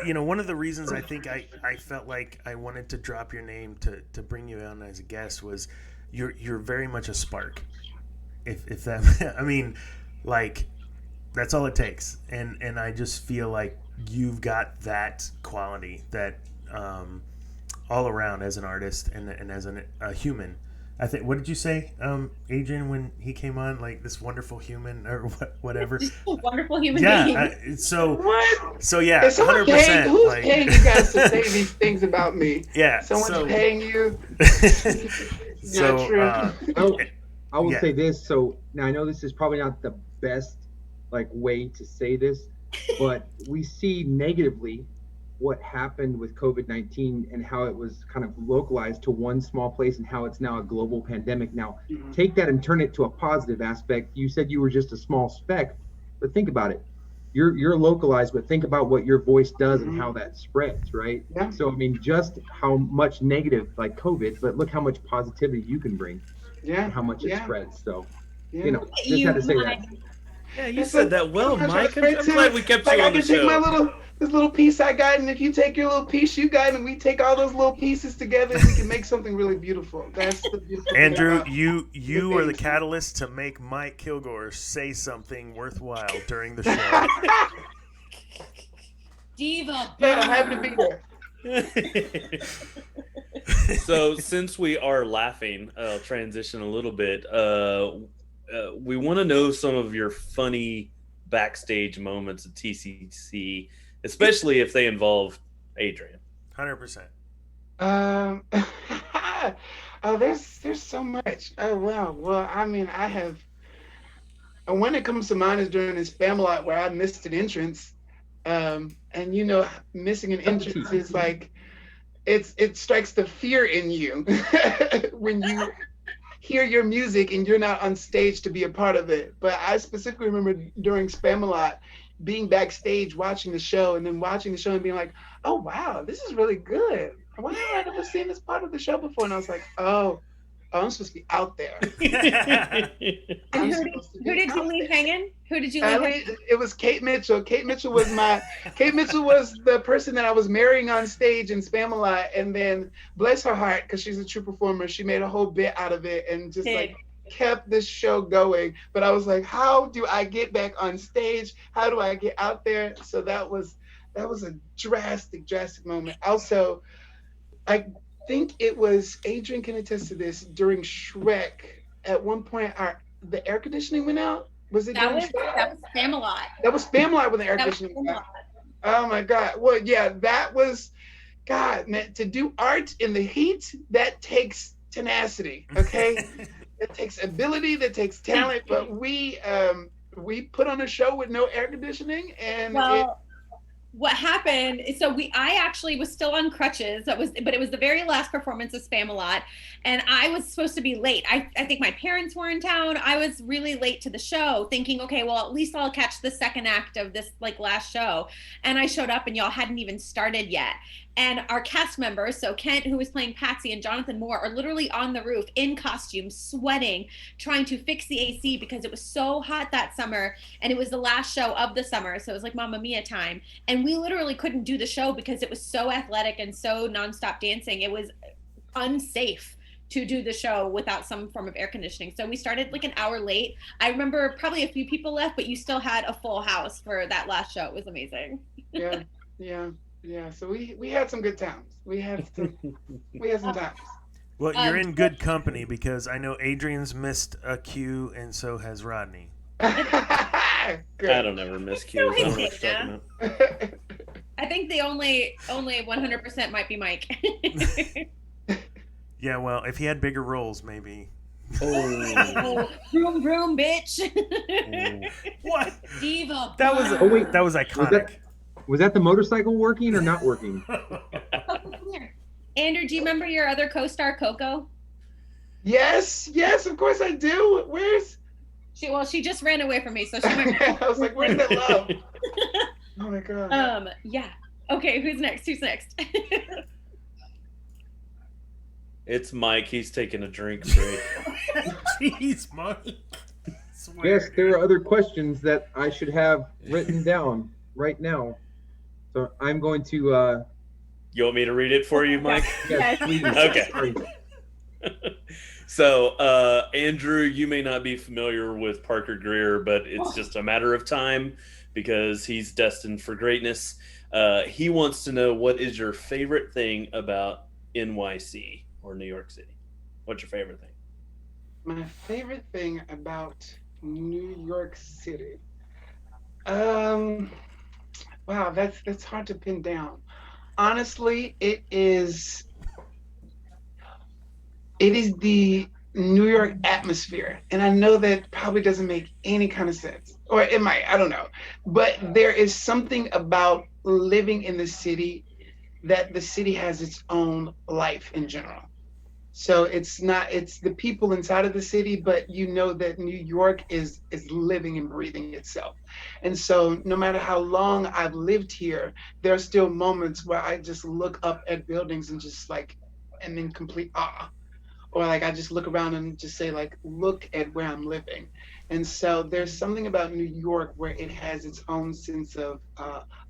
you know, one of the reasons I think I felt like I wanted to drop your name to bring you on as a guest was you're very much a spark. If that, I mean, like, That's all it takes, and I just feel like you've got that quality that all around as an artist and as a human. I think. What did you say, Adrian, when he came on? Like this wonderful human or whatever. Just a wonderful human Yeah. being. So yeah, Is someone 100%. paying? Who's paying you guys to say these things about me? Yeah. Someone's paying you. So Not true. I will Yeah. say this. So now I know this is probably not the best like way to say this, but we see negatively what happened with COVID-19 and how it was kind of localized to one small place and how it's now a global pandemic. Now, take that and turn it to a positive aspect. You said you were just a small speck, but think about it. You're localized, but think about what your voice does and how that spreads, right? Yeah. So, I mean, just how much negative like COVID, but look how much positivity you can bring Yeah. and how much it Yeah. spreads. So, Yeah. you know, just had to say that. Yeah, you said that well, Mike. Great, I'm too. glad we kept Like you I on the can take show. this little piece I got, and if you take your little piece you got, and we take all those little pieces together, we can make something really beautiful. That's the beautiful thing Andrew, about you are the things. catalyst to make Mike Kilgore say something worthwhile during the show. Diva. Yeah, I have to be there. So since we are laughing, I'll transition a little bit. We want to know some of your funny backstage moments at TCC, especially if they involve Adrian. 100%. Oh, there's so much. Oh wow. Well, I mean, I have. One that comes to mind is during this Spamalot where I missed an entrance, and missing an entrance is like, it strikes the fear in you when you hear your music and you're not on stage to be a part of it. But I specifically remember during Spamalot being backstage watching the show and then watching the show and being like, oh wow, this is really good. Why have I never seen this part of the show before? And I was like, oh, I'm supposed to be out there. And who did you leave hanging? Who did you leave hanging? It was Kate Mitchell. Kate Mitchell was the person that I was marrying on stage in Spamalot, and then bless her heart, because she's a true performer, she made a whole bit out of it and just like kept this show going. But I was like, how do I get back on stage? How do I get out there? So that was a drastic moment. Also, I think it was, Adrian can attest to this, during Shrek, at one point the air conditioning went out. Was it That during was Shrek? Spamalot. That was Spamalot when the air conditioning went out. Oh my God. Well, yeah, that was, God, man, to do art in the heat, that takes tenacity, okay? That takes ability, that takes talent, but we put on a show with no air conditioning, and what happened, so I actually was still on crutches, but it was the very last performance of Spamalot, and I was supposed to be late. I think my parents were in town. I was really late to the show, thinking, okay, well, at least I'll catch the second act of this like last show. And I showed up and y'all hadn't even started yet. And our cast members, so Kent, who was playing Patsy, and Jonathan Moore, are literally on the roof in costume, sweating, trying to fix the AC because it was so hot that summer, and it was the last show of the summer, so it was like Mamma Mia time. And we literally couldn't do the show because it was so athletic and so nonstop dancing. It was unsafe to do the show without some form of air conditioning. So we started like an hour late. I remember probably a few people left, but you still had a full house for that last show. It was amazing. Yeah, so we had some good times. We had some times. Well, you're in good company because I know Adrian's missed a cue, and so has Rodney. I don't ever miss cues. I don't know what you're talking about. I think the only 100% might be Mike. Yeah, well, if he had bigger roles, maybe. Oh, vroom vroom, bitch. What? Diva. That was iconic. Was that the motorcycle working or not working? Andrew, do you remember your other co-star, Coco? Yes, of course I do. Where's she just ran away from me, so she might. I was like, where's that love? Oh my God. Yeah. Okay, who's next? It's Mike. He's taking a drink break. Jeez, Mike. Yes, there are other questions that I should have written down right now. So I'm going to... You want me to read it for you, Mike? Yes, please. Okay. Sorry. So, Andrew, you may not be familiar with Parker Greer, but it's just a matter of time because he's destined for greatness. He wants to know, what is your favorite thing about NYC or New York City? What's your favorite thing? My favorite thing about New York City. Um, wow, that's hard to pin down. Honestly, it is the New York atmosphere. And I know that probably doesn't make any kind of sense. Or it might, I don't know. But there is something about living in the city that the city has its own life in general. So it's the people inside of the city, but you know that New York is living and breathing itself. And so no matter how long I've lived here, there are still moments where I just look up at buildings and just like am in complete awe. Or like I just look around and just say like, look at where I'm living. And so there's something about New York where it has its own sense of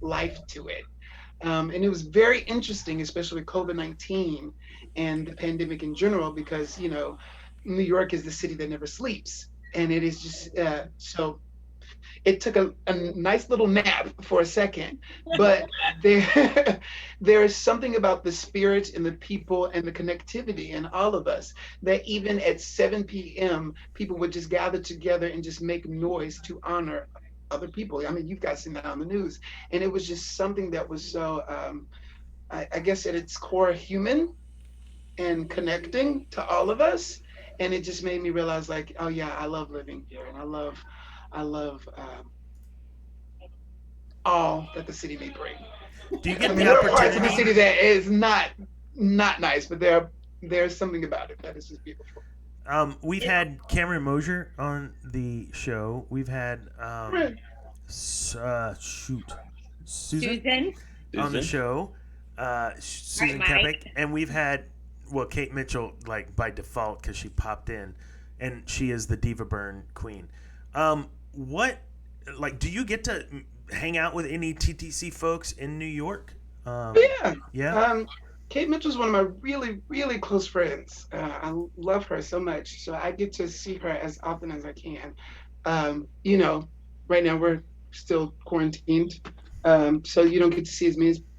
life to it. And it was very interesting, especially with COVID-19 and the pandemic in general, because, New York is the city that never sleeps. And it is just, so it took a nice little nap for a second, but there, there is something about the spirit and the people and the connectivity in all of us that even at 7 p.m., people would just gather together and just make noise to honor other people. I mean, you guys seen that on the news. And it was just something that was so, I guess at its core, human and connecting to all of us. And it just made me realize like, oh yeah, I love living here. And I love all that the city may bring. Do you get the There are parts of the opportunity? city that is not nice, but there's something about it that is just beautiful. We've had Cameron Mosier on the show. We've had Susan on the show. Susan Mike. Kepik, and we've had Kate Mitchell like by default because she popped in, and she is the Diva Burn queen. What do you get to hang out with any TTC folks in New York? Yeah. Kate Mitchell's one of my really, really close friends. I love her so much. So I get to see her as often as I can. Right now we're still quarantined. So you don't get to see as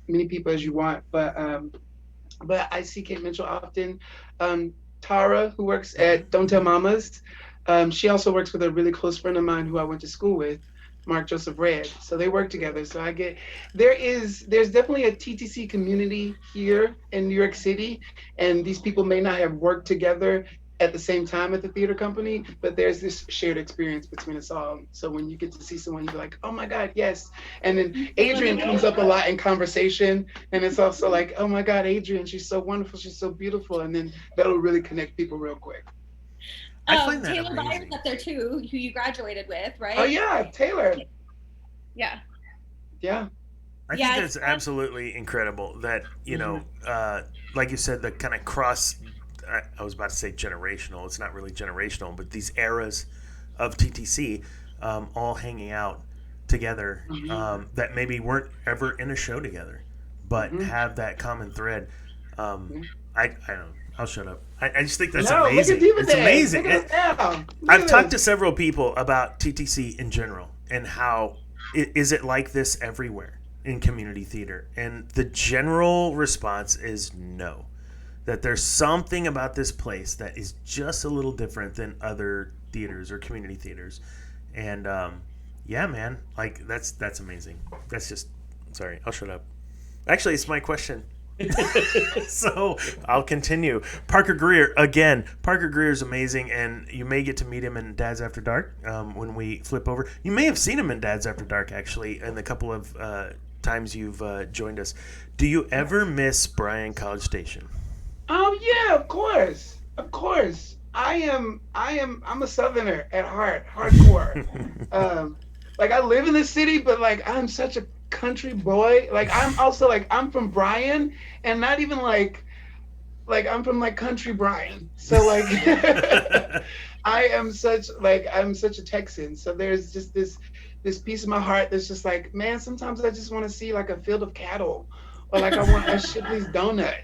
many people as you want. But I see Kate Mitchell often. Tara, who works at Don't Tell Mamas, she also works with a really close friend of mine who I went to school with, Mark Joseph Red. So they work together. So there's definitely a TTC community here in New York City, and these people may not have worked together at the same time at the theater company, but there's this shared experience between us all. So when you get to see someone, you're like, oh my God, yes. And then Adrian comes up a lot in conversation, and it's also like, oh my God, Adrian, she's so wonderful, she's so beautiful, and then that'll really connect people real quick. I find that Taylor amazing. Byers up there too, who you graduated with, right? Oh yeah, Taylor. Yeah. Yeah. I think that's absolutely incredible that, like you said, the kind of I was about to say generational. It's not really generational, but these eras of TTC all hanging out together that maybe weren't ever in a show together, but have that common thread. I don't know. I'll shut up. I just think that's amazing. It's amazing. I've talked to several people about TTC in general and how is it like this everywhere in community theater? And the general response is no. That there's something about this place that is just a little different than other theaters or community theaters. And yeah, man, like that's amazing. That's just sorry, I'll shut up. Actually, it's my question. So I'll continue. Parker Greer again. Parker Greer is amazing, and you may get to meet him in Dads After Dark when we flip over. You may have seen him in Dads After Dark actually, in the couple of times you've joined us. Do you ever miss Bryan College Station? Oh yeah, of course. I'm a Southerner at heart, hardcore. Like I live in the city, but like I'm such a country boy. Like I'm also like I'm from Bryan, and not even like I'm from like country Bryan. So like I'm such a Texan. So there's just this piece of my heart that's just like, man, sometimes I just want to see like a field of cattle, or like I want a Shipley's donut,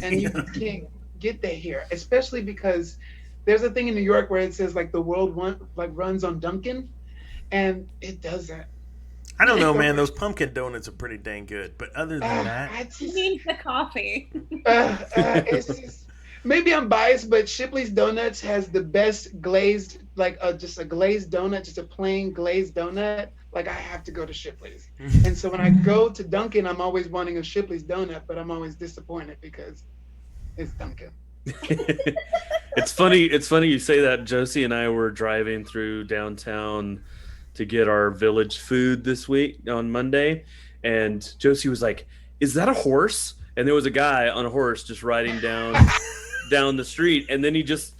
and you can't get that here, especially because there's a thing in New York where it says like the world runs on Dunkin', and it doesn't. I don't know, man. Those pumpkin donuts are pretty dang good. But other than that, He means the coffee. it's just, maybe I'm biased, but Shipley's Donuts has the best glazed, like just a glazed donut, just a plain glazed donut. Like I have to go to Shipley's. And so when I go to Dunkin', I'm always wanting a Shipley's donut, but I'm always disappointed because it's Dunkin'. It's funny you say that. Josie and I were driving through downtown to get our village food this week on Monday, and Josie was like, "Is that a horse?" And there was a guy on a horse just riding down the street, and then he just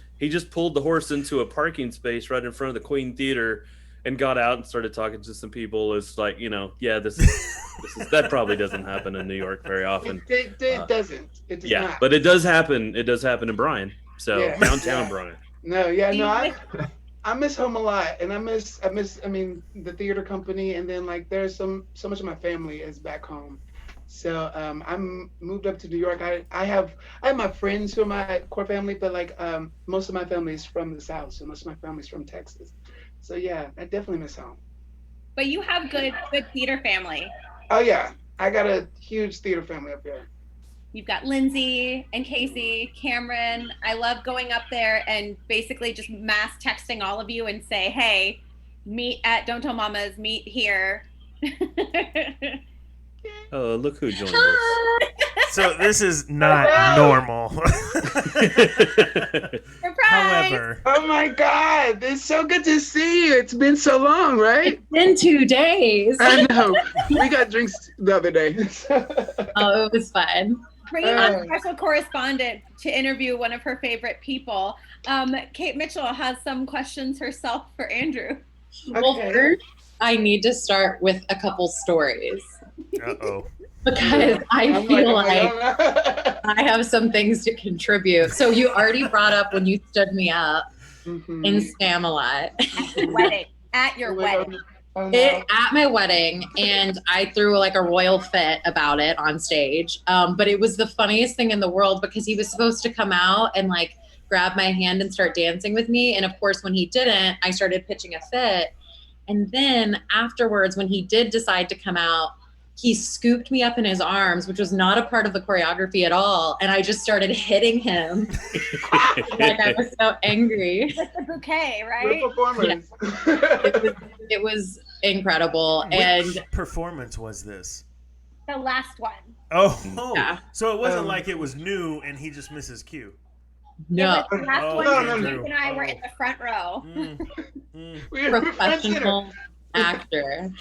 pulled the horse into a parking space right in front of the Queen Theater and got out and started talking to some people. It's like, yeah, this is that probably doesn't happen in New York very often. It doesn't. It does not. But it does happen. It does happen in Bryan. So Yeah. downtown Bryan. I miss home a lot, and I miss the theater company, and then like there's so much of my family is back home. So I'm moved up to New York. I have my friends who are my core family, but like most of my family is from the South, so most of my family's from Texas. So yeah, I definitely miss home. But you have good theater family. Oh yeah, I got a huge theater family up here. You've got Lindsay and Casey, Cameron. I love going up there and basically just mass texting all of you and say, hey, meet at Don't Tell Mamas, meet here. Oh, look who joined us. so this is not normal. Surprise! However, Oh my God, it's so good to see you. It's been so long, right? It's been 2 days. I know. We got drinks the other day. Oh, it was fun. Bringing on special correspondent to interview one of her favorite people. Kate Mitchell has some questions herself for Andrew. Well, first, I need to start with a couple stories uh-oh. because I feel like I have some things to contribute. So you already brought up when you stood me up in Spamalot. At your wedding. Oh, no. At my wedding, and I threw like a royal fit about it on stage. But it was the funniest thing in the world because he was supposed to come out and like grab my hand and start dancing with me. And of course, when he didn't, I started pitching a fit. And then afterwards, when he did decide to come out, he scooped me up in his arms, which was not a part of the choreography at all. And I just started hitting him. Like I was so angry. With the bouquet, right? Good performance. Yeah. It was incredible. Which performance was this? The last one. Oh, Yeah. So it wasn't like it was new and he just missed his cue. No. It was the last Oh, one. no. Luke and I were in the front row. Professional actor.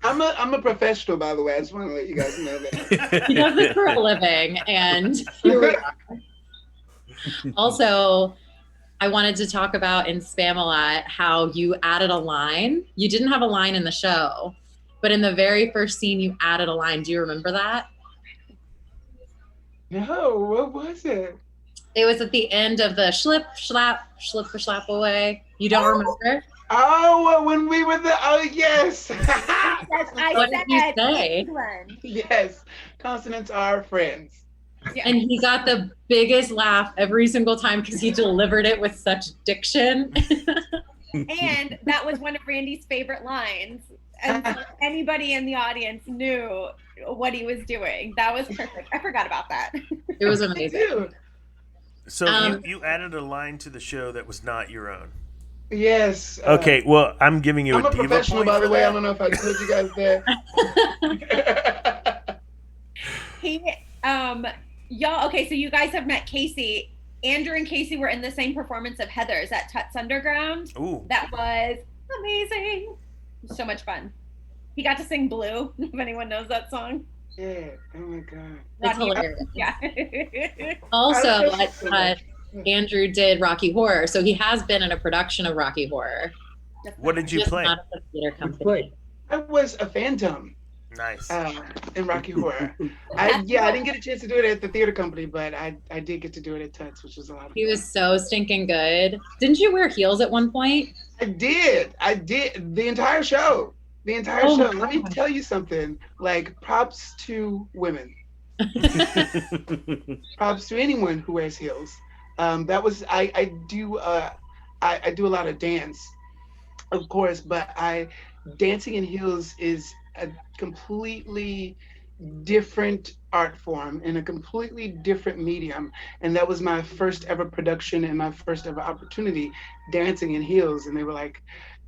I'm a professional, by the way. I just want to let you guys know that. He does it for a living, and here we are. Also, I wanted to talk about in Spamalot how you added a line. You didn't have a line in the show, but in the very first scene, you added a line. Do you remember that? No, what was it? It was at the end of the schlip, schlap away. You don't remember? Oh, when we were yes. What did you say? Yes, consonants are friends. Yeah. And he got the biggest laugh every single time because he delivered it with such diction. And that was one of Randy's favorite lines. And so anybody in the audience knew what he was doing. That was perfect. I forgot about that. It was amazing. So you added a line to the show that was not your own. Yes. Okay, well, I'm giving you I'm a diva professional, point by the for way. that. I don't know if I told you guys that. Y'all, okay, so you guys have met Casey. Andrew and Casey were in the same performance of Heathers at TUTS Underground. Ooh. That was amazing. So much fun. He got to sing Blue, if anyone knows that song. Yeah. Oh my God. It's hilarious. Yeah. Also, Andrew did Rocky Horror, so he has been in a production of Rocky Horror. What did you Just play? not at the theater Which company. play? I was a phantom Nice. in Rocky Horror. I didn't get a chance to do it at the theater company, but I did get to do it at TUTS, which was a lot of fun. He was so stinking good. Didn't you wear heels at one point? I did. The entire show. Oh my Let me God. tell you something. Like, props to women. Props to anyone who wears heels. That was I do I do a lot of dance, of course, but I dancing in heels is a completely different art form in a completely different medium, and that was my first ever production and my first ever opportunity, dancing in heels. And they were like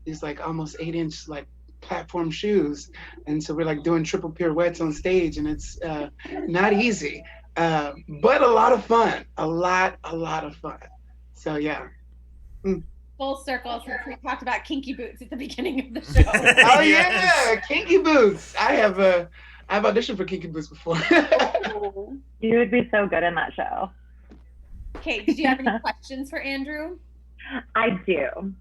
these like almost 8-inch like platform shoes, and so we're like doing triple pirouettes on stage, and it's not easy, but a lot of fun, a lot of fun. So yeah. Full circle, since we talked about kinky boots at the beginning of the show. Oh Yes. yeah, kinky boots. I've auditioned for kinky boots before. You would be so good in that show. Okay, did you have any questions for Andrew? I do.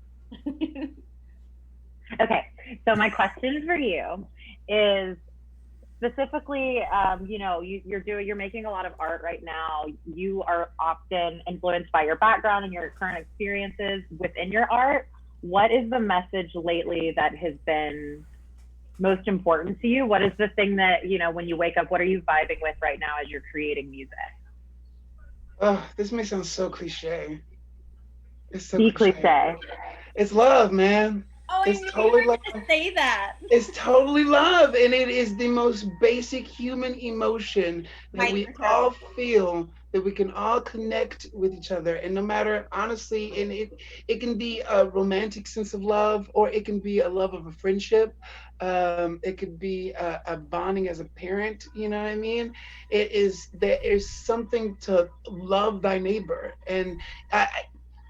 Okay, so my question for you is specifically, you're making a lot of art right now. You are often influenced by your background and your current experiences within your art. What is the message lately that has been most important to you? What is the thing that, when you wake up, what are you vibing with right now as you're creating music? Oh, this may sound so cliche. It's so Be cliche. It's love, man. Oh, It's I knew totally you were love. going to say that. It's totally love, and it is the most basic human emotion that we all feel, that we can all connect with each other. And no matter, honestly, and it can be a romantic sense of love, or it can be a love of a friendship. It could be a bonding as a parent. You know what I mean? There is something to love thy neighbor, and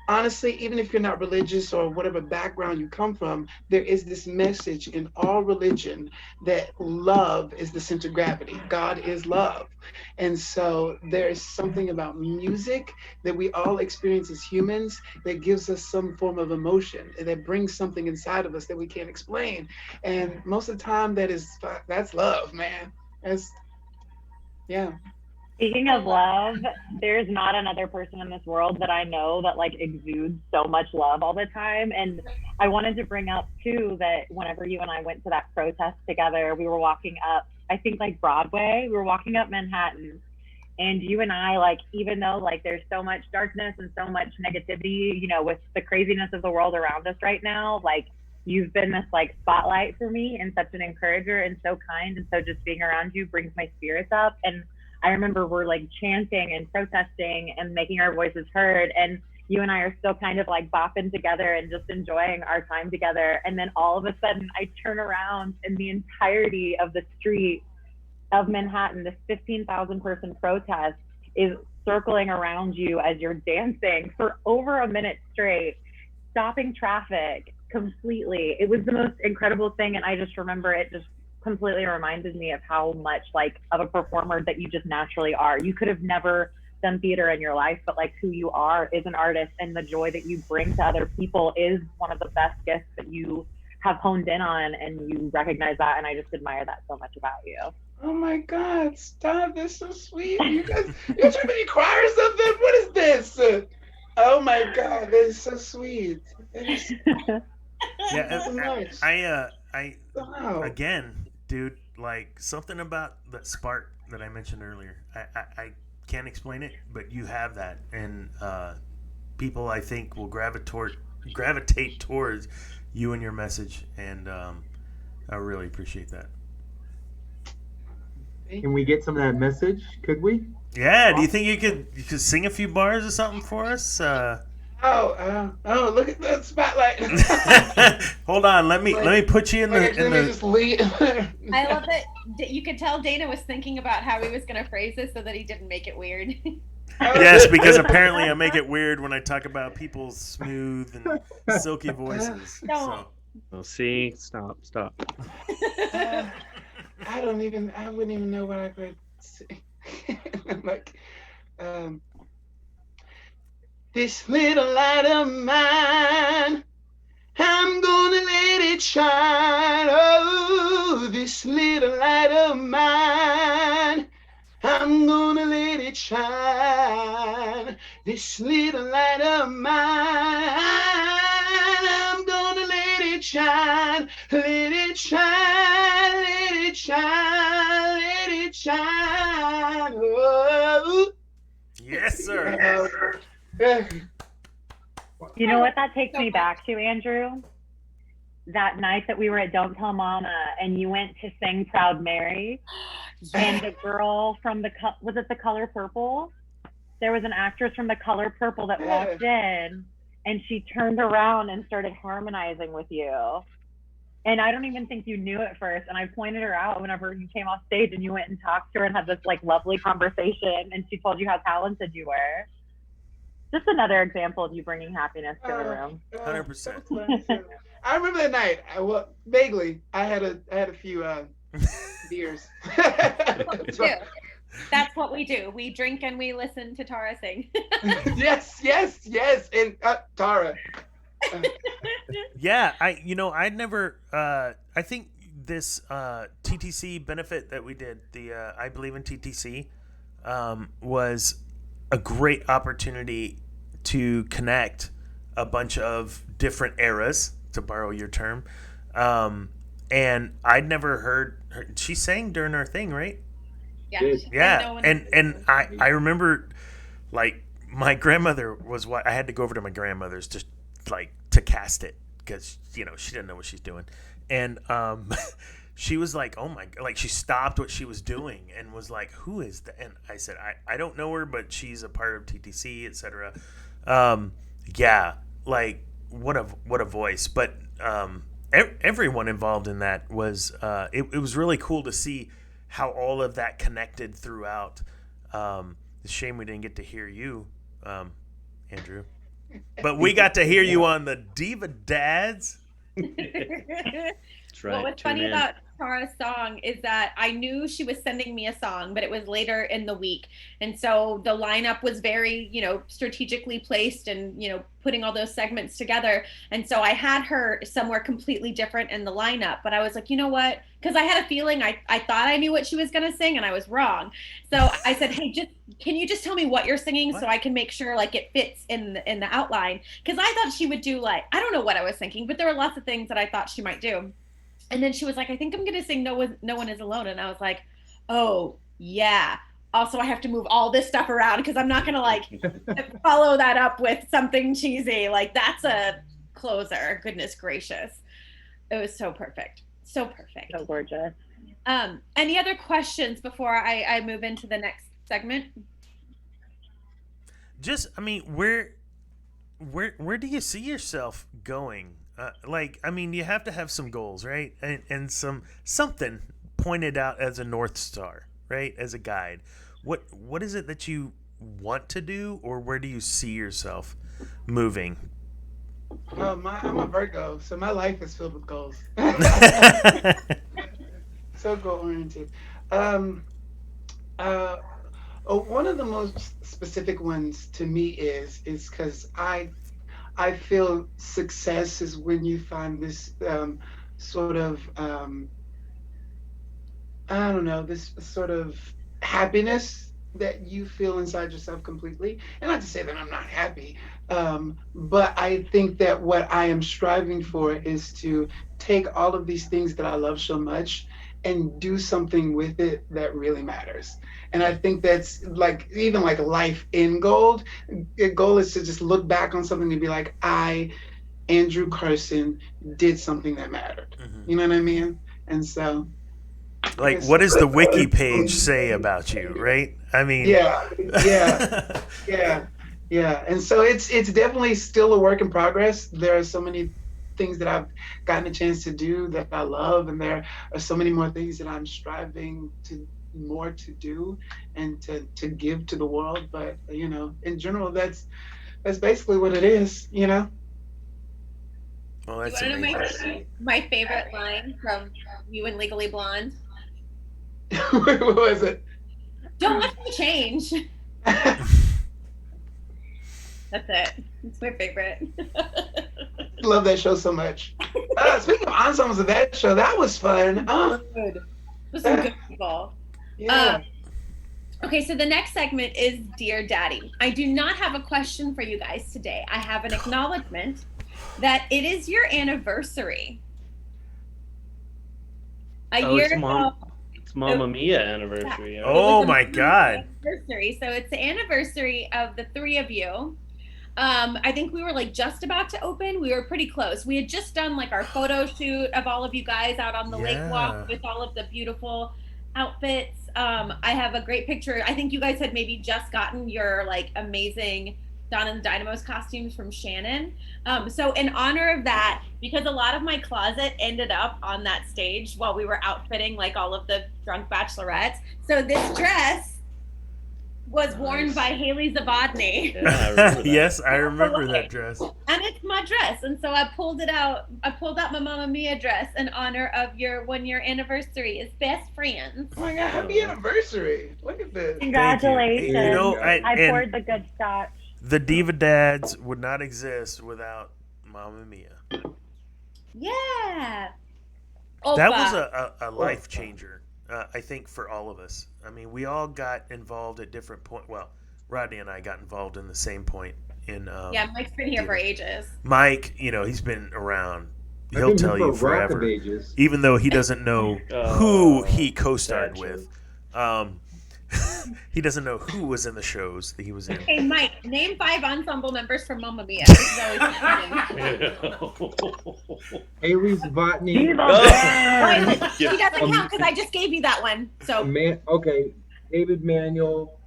honestly, even if you're not religious or whatever background you come from, there is this message in all religion that love is the center of gravity. God is love. And so there is something about music that we all experience as humans that gives us some form of emotion, and that brings something inside of us that we can't explain. And most of the time that's love, man. Yeah. Speaking of love, there's not another person in this world that I know that like exudes so much love all the time. And I wanted to bring up too that whenever you and I went to that protest together, we were walking up, I think like Broadway, we were walking up Manhattan, and you and I, like, even though like there's so much darkness and so much negativity, with the craziness of the world around us right now, like you've been this like spotlight for me and such an encourager and so kind. And so just being around you brings my spirits up. And I remember we're like chanting and protesting and making our voices heard. And you and I are still kind of like bopping together and just enjoying our time together. And then all of a sudden I turn around and the entirety of the street of Manhattan, this 15,000 person protest, is circling around you as you're dancing for over a minute straight, stopping traffic completely. It was the most incredible thing. And I just remember it just completely reminded me of how much like of a performer that you just naturally are. You could have never done theater in your life, but like who you are is an artist, and the joy that you bring to other people is one of the best gifts that you have honed in on, and you recognize that. And I just admire that so much about you. Oh my God, stop. That's so sweet. You guys, you're trying to be cry or something? What is this? Oh my God, that is so sweet. That is Yeah, so nice. Wow. Again, dude, like something about that spark that I mentioned earlier. I can't explain it, but you have that, and people I think will gravitate towards you and your message, and I really appreciate that. Can we get some of that message? Could we? Yeah. Do you think you could sing a few bars or something for us? Oh, look at that spotlight. Hold on, let me put you in the. Just lead. I love that you could tell Dana was thinking about how he was going to phrase this so that he didn't make it weird. Yes, because apparently I make it weird when I talk about people's smooth and silky voices. Don't. Oh, see, stop. I wouldn't even know what I could say. Like, this little light of mine, I'm gonna let it shine. Oh, this little light of mine, I'm gonna let it shine. This little light of mine, I'm gonna let it shine. Let it shine, let it shine, let it shine. Oh. Yes, sir. You know what that takes So me back to, Andrew? That night that we were at Don't Tell Mama and you went to sing Proud Mary, and the girl from was it The Color Purple? There was an actress from The Color Purple that walked in, and she turned around and started harmonizing with you. And I don't even think you knew at first. And I pointed her out whenever you came off stage and you went and talked to her and had this like lovely conversation. And she told you how talented you were. Just another example of you bringing happiness to the room. 100%. I remember that night. Vaguely, I had a few beers. That's what we do. We drink and we listen to Tara sing. yes. And Tara. Yeah, I'd never. I think this TTC benefit that we did, the I Believe in TTC, was a great opportunity to connect a bunch of different eras, to borrow your term. And I'd never heard her. She sang during our thing, right? Yeah. And I remember, like, my grandmother was I had to go over to my grandmother's just like to cast it because she didn't know what she's doing, and she was like, oh my, like she stopped what she was doing and was like, who is that? And I said, I don't know her, but she's a part of TTC, etc. Yeah, like what a voice. But everyone involved in that was it was really cool to see how all of that connected throughout. It's a shame we didn't get to hear you, Andrew. But we got to hear you on the DivaDads. That's right. What was funny about Tara's song is that I knew she was sending me a song, but it was later in the week. And so the lineup was very, strategically placed and, putting all those segments together. And so I had her somewhere completely different in the lineup, but I was like, you know what? Because I had a feeling I thought I knew what she was going to sing and I was wrong. So I said, hey, can you just tell me what you're singing so I can make sure like it fits in the outline? Because I thought she would do like, I don't know what I was thinking, but there were lots of things that I thought she might do. And then she was like, I think I'm going to sing No One Is Alone. And I was like, oh, yeah. Also, I have to move all this stuff around because I'm not going to like follow that up with something cheesy. Like that's a closer. Goodness gracious. It was so perfect. So perfect. So gorgeous. Any other questions before I move into the next segment? Just, I mean, where do you see yourself going? You have to have some goals, right? And something pointed out as a North Star, right? As a guide. What is it that you want to do, or where do you see yourself moving? I'm a Virgo, so my life is filled with goals. So goal oriented. One of the most specific ones to me is because I feel success is when you find this sort of this sort of happiness that you feel inside yourself completely. And not to say that I'm not happy, but I think that what I am striving for is to take all of these things that I love so much and do something with it that really matters. And I think that's like, even like life in gold. The goal is to just look back on something and be like, Andrew Carson, did something that mattered. Mm-hmm. You know what I mean? And so, like, what does the wiki page say about you, right? I mean, yeah. And so it's definitely still a work in progress. There are so many things that I've gotten a chance to do that I love, and there are so many more things that I'm striving to do and to give to the world. But in general, that's basically what it is. Well, that's you want to know my favorite line from you and Legally Blonde? What was it? Don't let me change. That's it. It's my favorite. Love that show so much. Speaking of ensembles of that show, that was fun. Good. It was some good people. Yeah. Okay, so the next segment is Dear Daddy. I do not have a question for you guys today. I have an acknowledgement that it is your anniversary. A year ago. It's Mamma Mia anniversary. Oh my God. Anniversary. So it's the anniversary of the three of you. I think we were like just about to open. We were pretty close. We had just done like our photo shoot of all of you guys out on the lake walk with all of the beautiful outfits. I have a great picture. I think you guys had maybe just gotten your like amazing Dawn and the Dynamos costumes from Shannon. So in honor of that, because a lot of my closet ended up on that stage while we were outfitting like all of the drunk bachelorettes. So this dress was worn by Haley Zavodny. Yeah, I remember that. Yes, I remember that dress. And it's my dress. And so I pulled it out. I pulled out my Mamma Mia dress in honor of your 1-year anniversary as best friends. Oh my God, happy anniversary. Look at this. Congratulations. You know, I and poured the good scotch. the Diva Dads would not exist without Mamma Mia. Yeah. That was a life changer, I think, for all of us. I mean, we all got involved at different points. Well, Rodney and I got involved in the same point. Yeah, Mike's been here for ages. Mike, he's been around. I've He'll been tell here you for a rack of forever, ages. even though he doesn't know who he co-starred with. He doesn't know who was in the shows that he was in. Hey, Mike, name 5 ensemble members from Mamma Mia. This is always Haley Zavodny. He doesn't count because I just gave you that one. So Okay, David Manuel,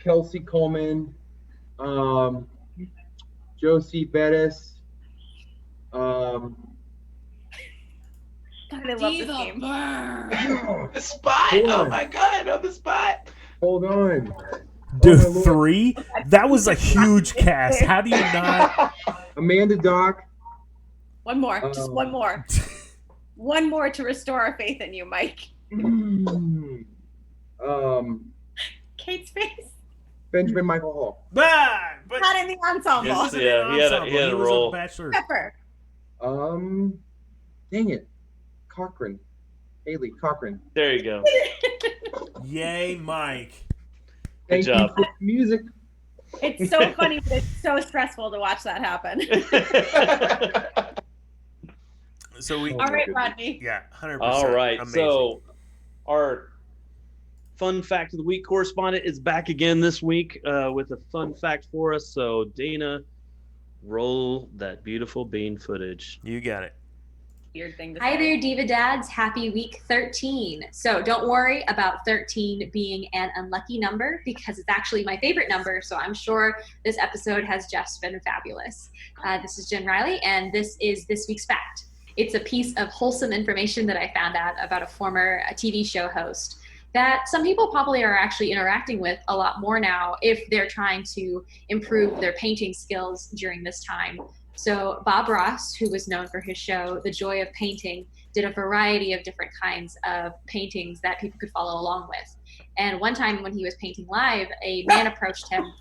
Kelsey Coleman, Josie Bettis. God, I love this game. The spot. Oh my God, I know the spot. Hold on. Dude, Oh, my Lord. 3? That was a huge cast. How do you not? Amanda Dock. One more. Just one more. One more to restore our faith in you, Mike. Kate's face. Benjamin Michael Hall. But Not in the ensemble. Yes, yeah, he had a was role. a bachelor. Pepper. Dang it. Cochran. Haley Cochran. There you go. Yay, Mike. Thank job. you for the music. It's so funny, but it's so stressful to watch that happen. So we. All right, Rodney. Yeah, 100%. All right. Amazing. So our fun fact of the week correspondent is back again this week with a fun fact for us. So Dana, roll that beautiful bean footage. You got it. Weird thing to Hi say. there, Diva Dads. Happy week 13. So don't worry about 13 being an unlucky number because it's actually my favorite number. So I'm sure this episode has just been fabulous. This is Jen Riley, and this is this week's fact. It's a piece of wholesome information that I found out about a former TV show host that some people probably are actually interacting with a lot more now if they're trying to improve their painting skills during this time. So Bob Ross, who was known for his show, The Joy of Painting, did a variety of different kinds of paintings that people could follow along with. And one time when he was painting live, a man approached him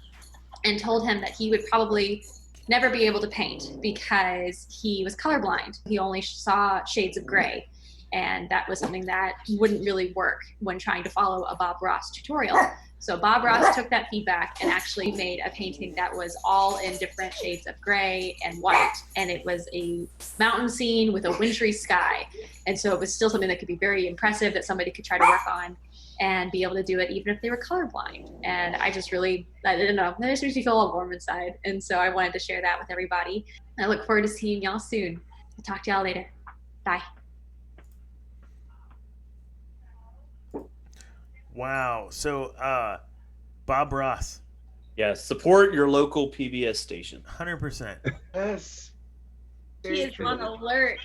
and told him that he would probably never be able to paint because he was colorblind. He only saw shades of gray. And that was something that wouldn't really work when trying to follow a Bob Ross tutorial. So Bob Ross took that feedback and actually made a painting that was all in different shades of gray and white. And it was a mountain scene with a wintry sky. And so it was still something that could be very impressive that somebody could try to work on and be able to do it even if they were colorblind. And I just really, I don't know, that just makes me feel all warm inside. And so I wanted to share that with everybody. I look forward to seeing y'all soon. I'll talk to y'all later. Bye. Wow. So, Bob Ross. Yeah, support your local PBS station. 100%. Yes. He is on alert.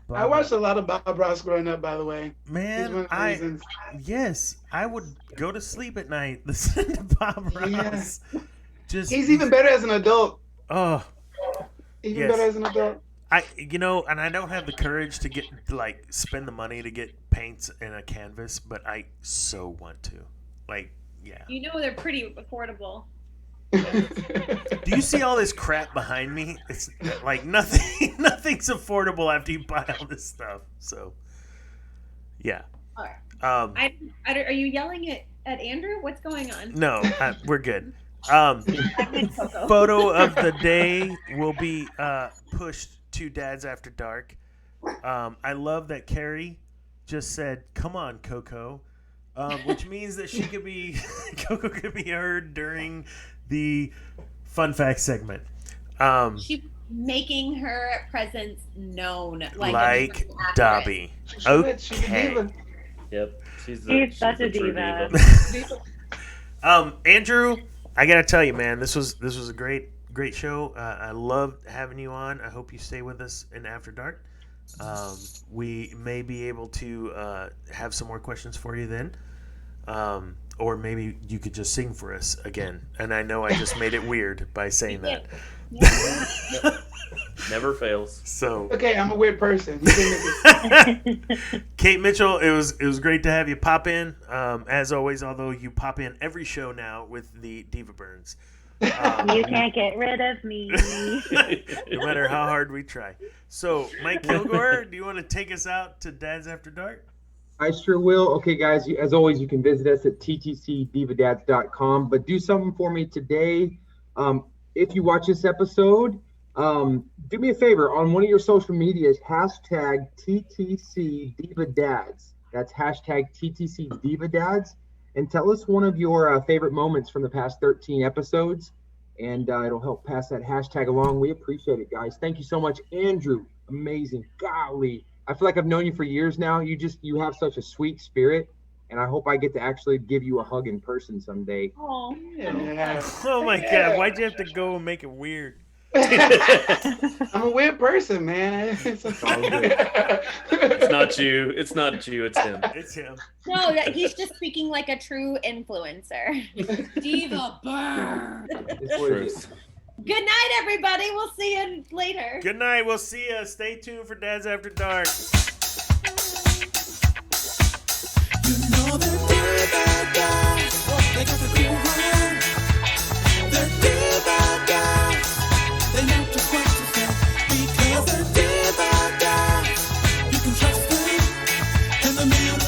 I watched a lot of Bob Ross growing up, by the way. He's one Man, of the reasons. yes, I would go to sleep at night listening to Bob Ross. Yeah. Just He's even better as an adult. oh, Even Yes. better as an adult. and I don't have the courage to spend the money to get paints and a canvas, but I so want to. Yeah. You know they're pretty affordable. Do you see all this crap behind me? It's like nothing's affordable after you buy all this stuff. So, yeah. All right. Um, Are you yelling at Andrew? What's going on? no, we're good. Photo of the day will be pushed to Dads After Dark. I love that Carrie just said, "Come on, Coco." which means that she could be Coco could be heard during the fun fact segment. She's making her presence known, like Dobby. Okay. Yep. She's such a true diva. Andrew, I gotta tell you, man, this was a great show. I loved having you on. I hope you stay with us in After Dark. We may be able to have some more questions for you then. Or maybe you could just sing for us again. And I know I just made it weird by saying that. Never fails. So Okay, I'm a weird person. Kate Mitchell, it was great to have you pop in. As always, although you pop in every show now with the Diva Burns. You can't get rid of me. No matter how hard we try. So, Mike Kilgore, do you want to take us out to Dads After Dark? I sure will. Okay, guys, as always, you can visit us at TTCDivaDads.com. But do something for me today. If you watch this episode, do me a favor. On one of your social medias, hashtag TTCDivaDads. That's hashtag TTCDivaDads. And tell us one of your favorite moments from the past 13 episodes. And it'll help pass that hashtag along. We appreciate it, guys. Thank you so much. Andrew, amazing. Golly. I feel like I've known you for years now. You have such a sweet spirit, and I hope I get to actually give you a hug in person someday. Oh, Yeah. Oh my God! Why'd you have to go and make it weird? I'm a weird person, man. It's not you. It's not you. It's him. It's him. no, he's just speaking like a true influencer. Diva Burn. Good night, everybody. We'll see you later. Good night. We'll see you. Stay tuned for Dads After Dark. You know the DivaDads, they got the cool run. The DivaDads, they know just what to say. Because the DivaDads, you can trust them. And the million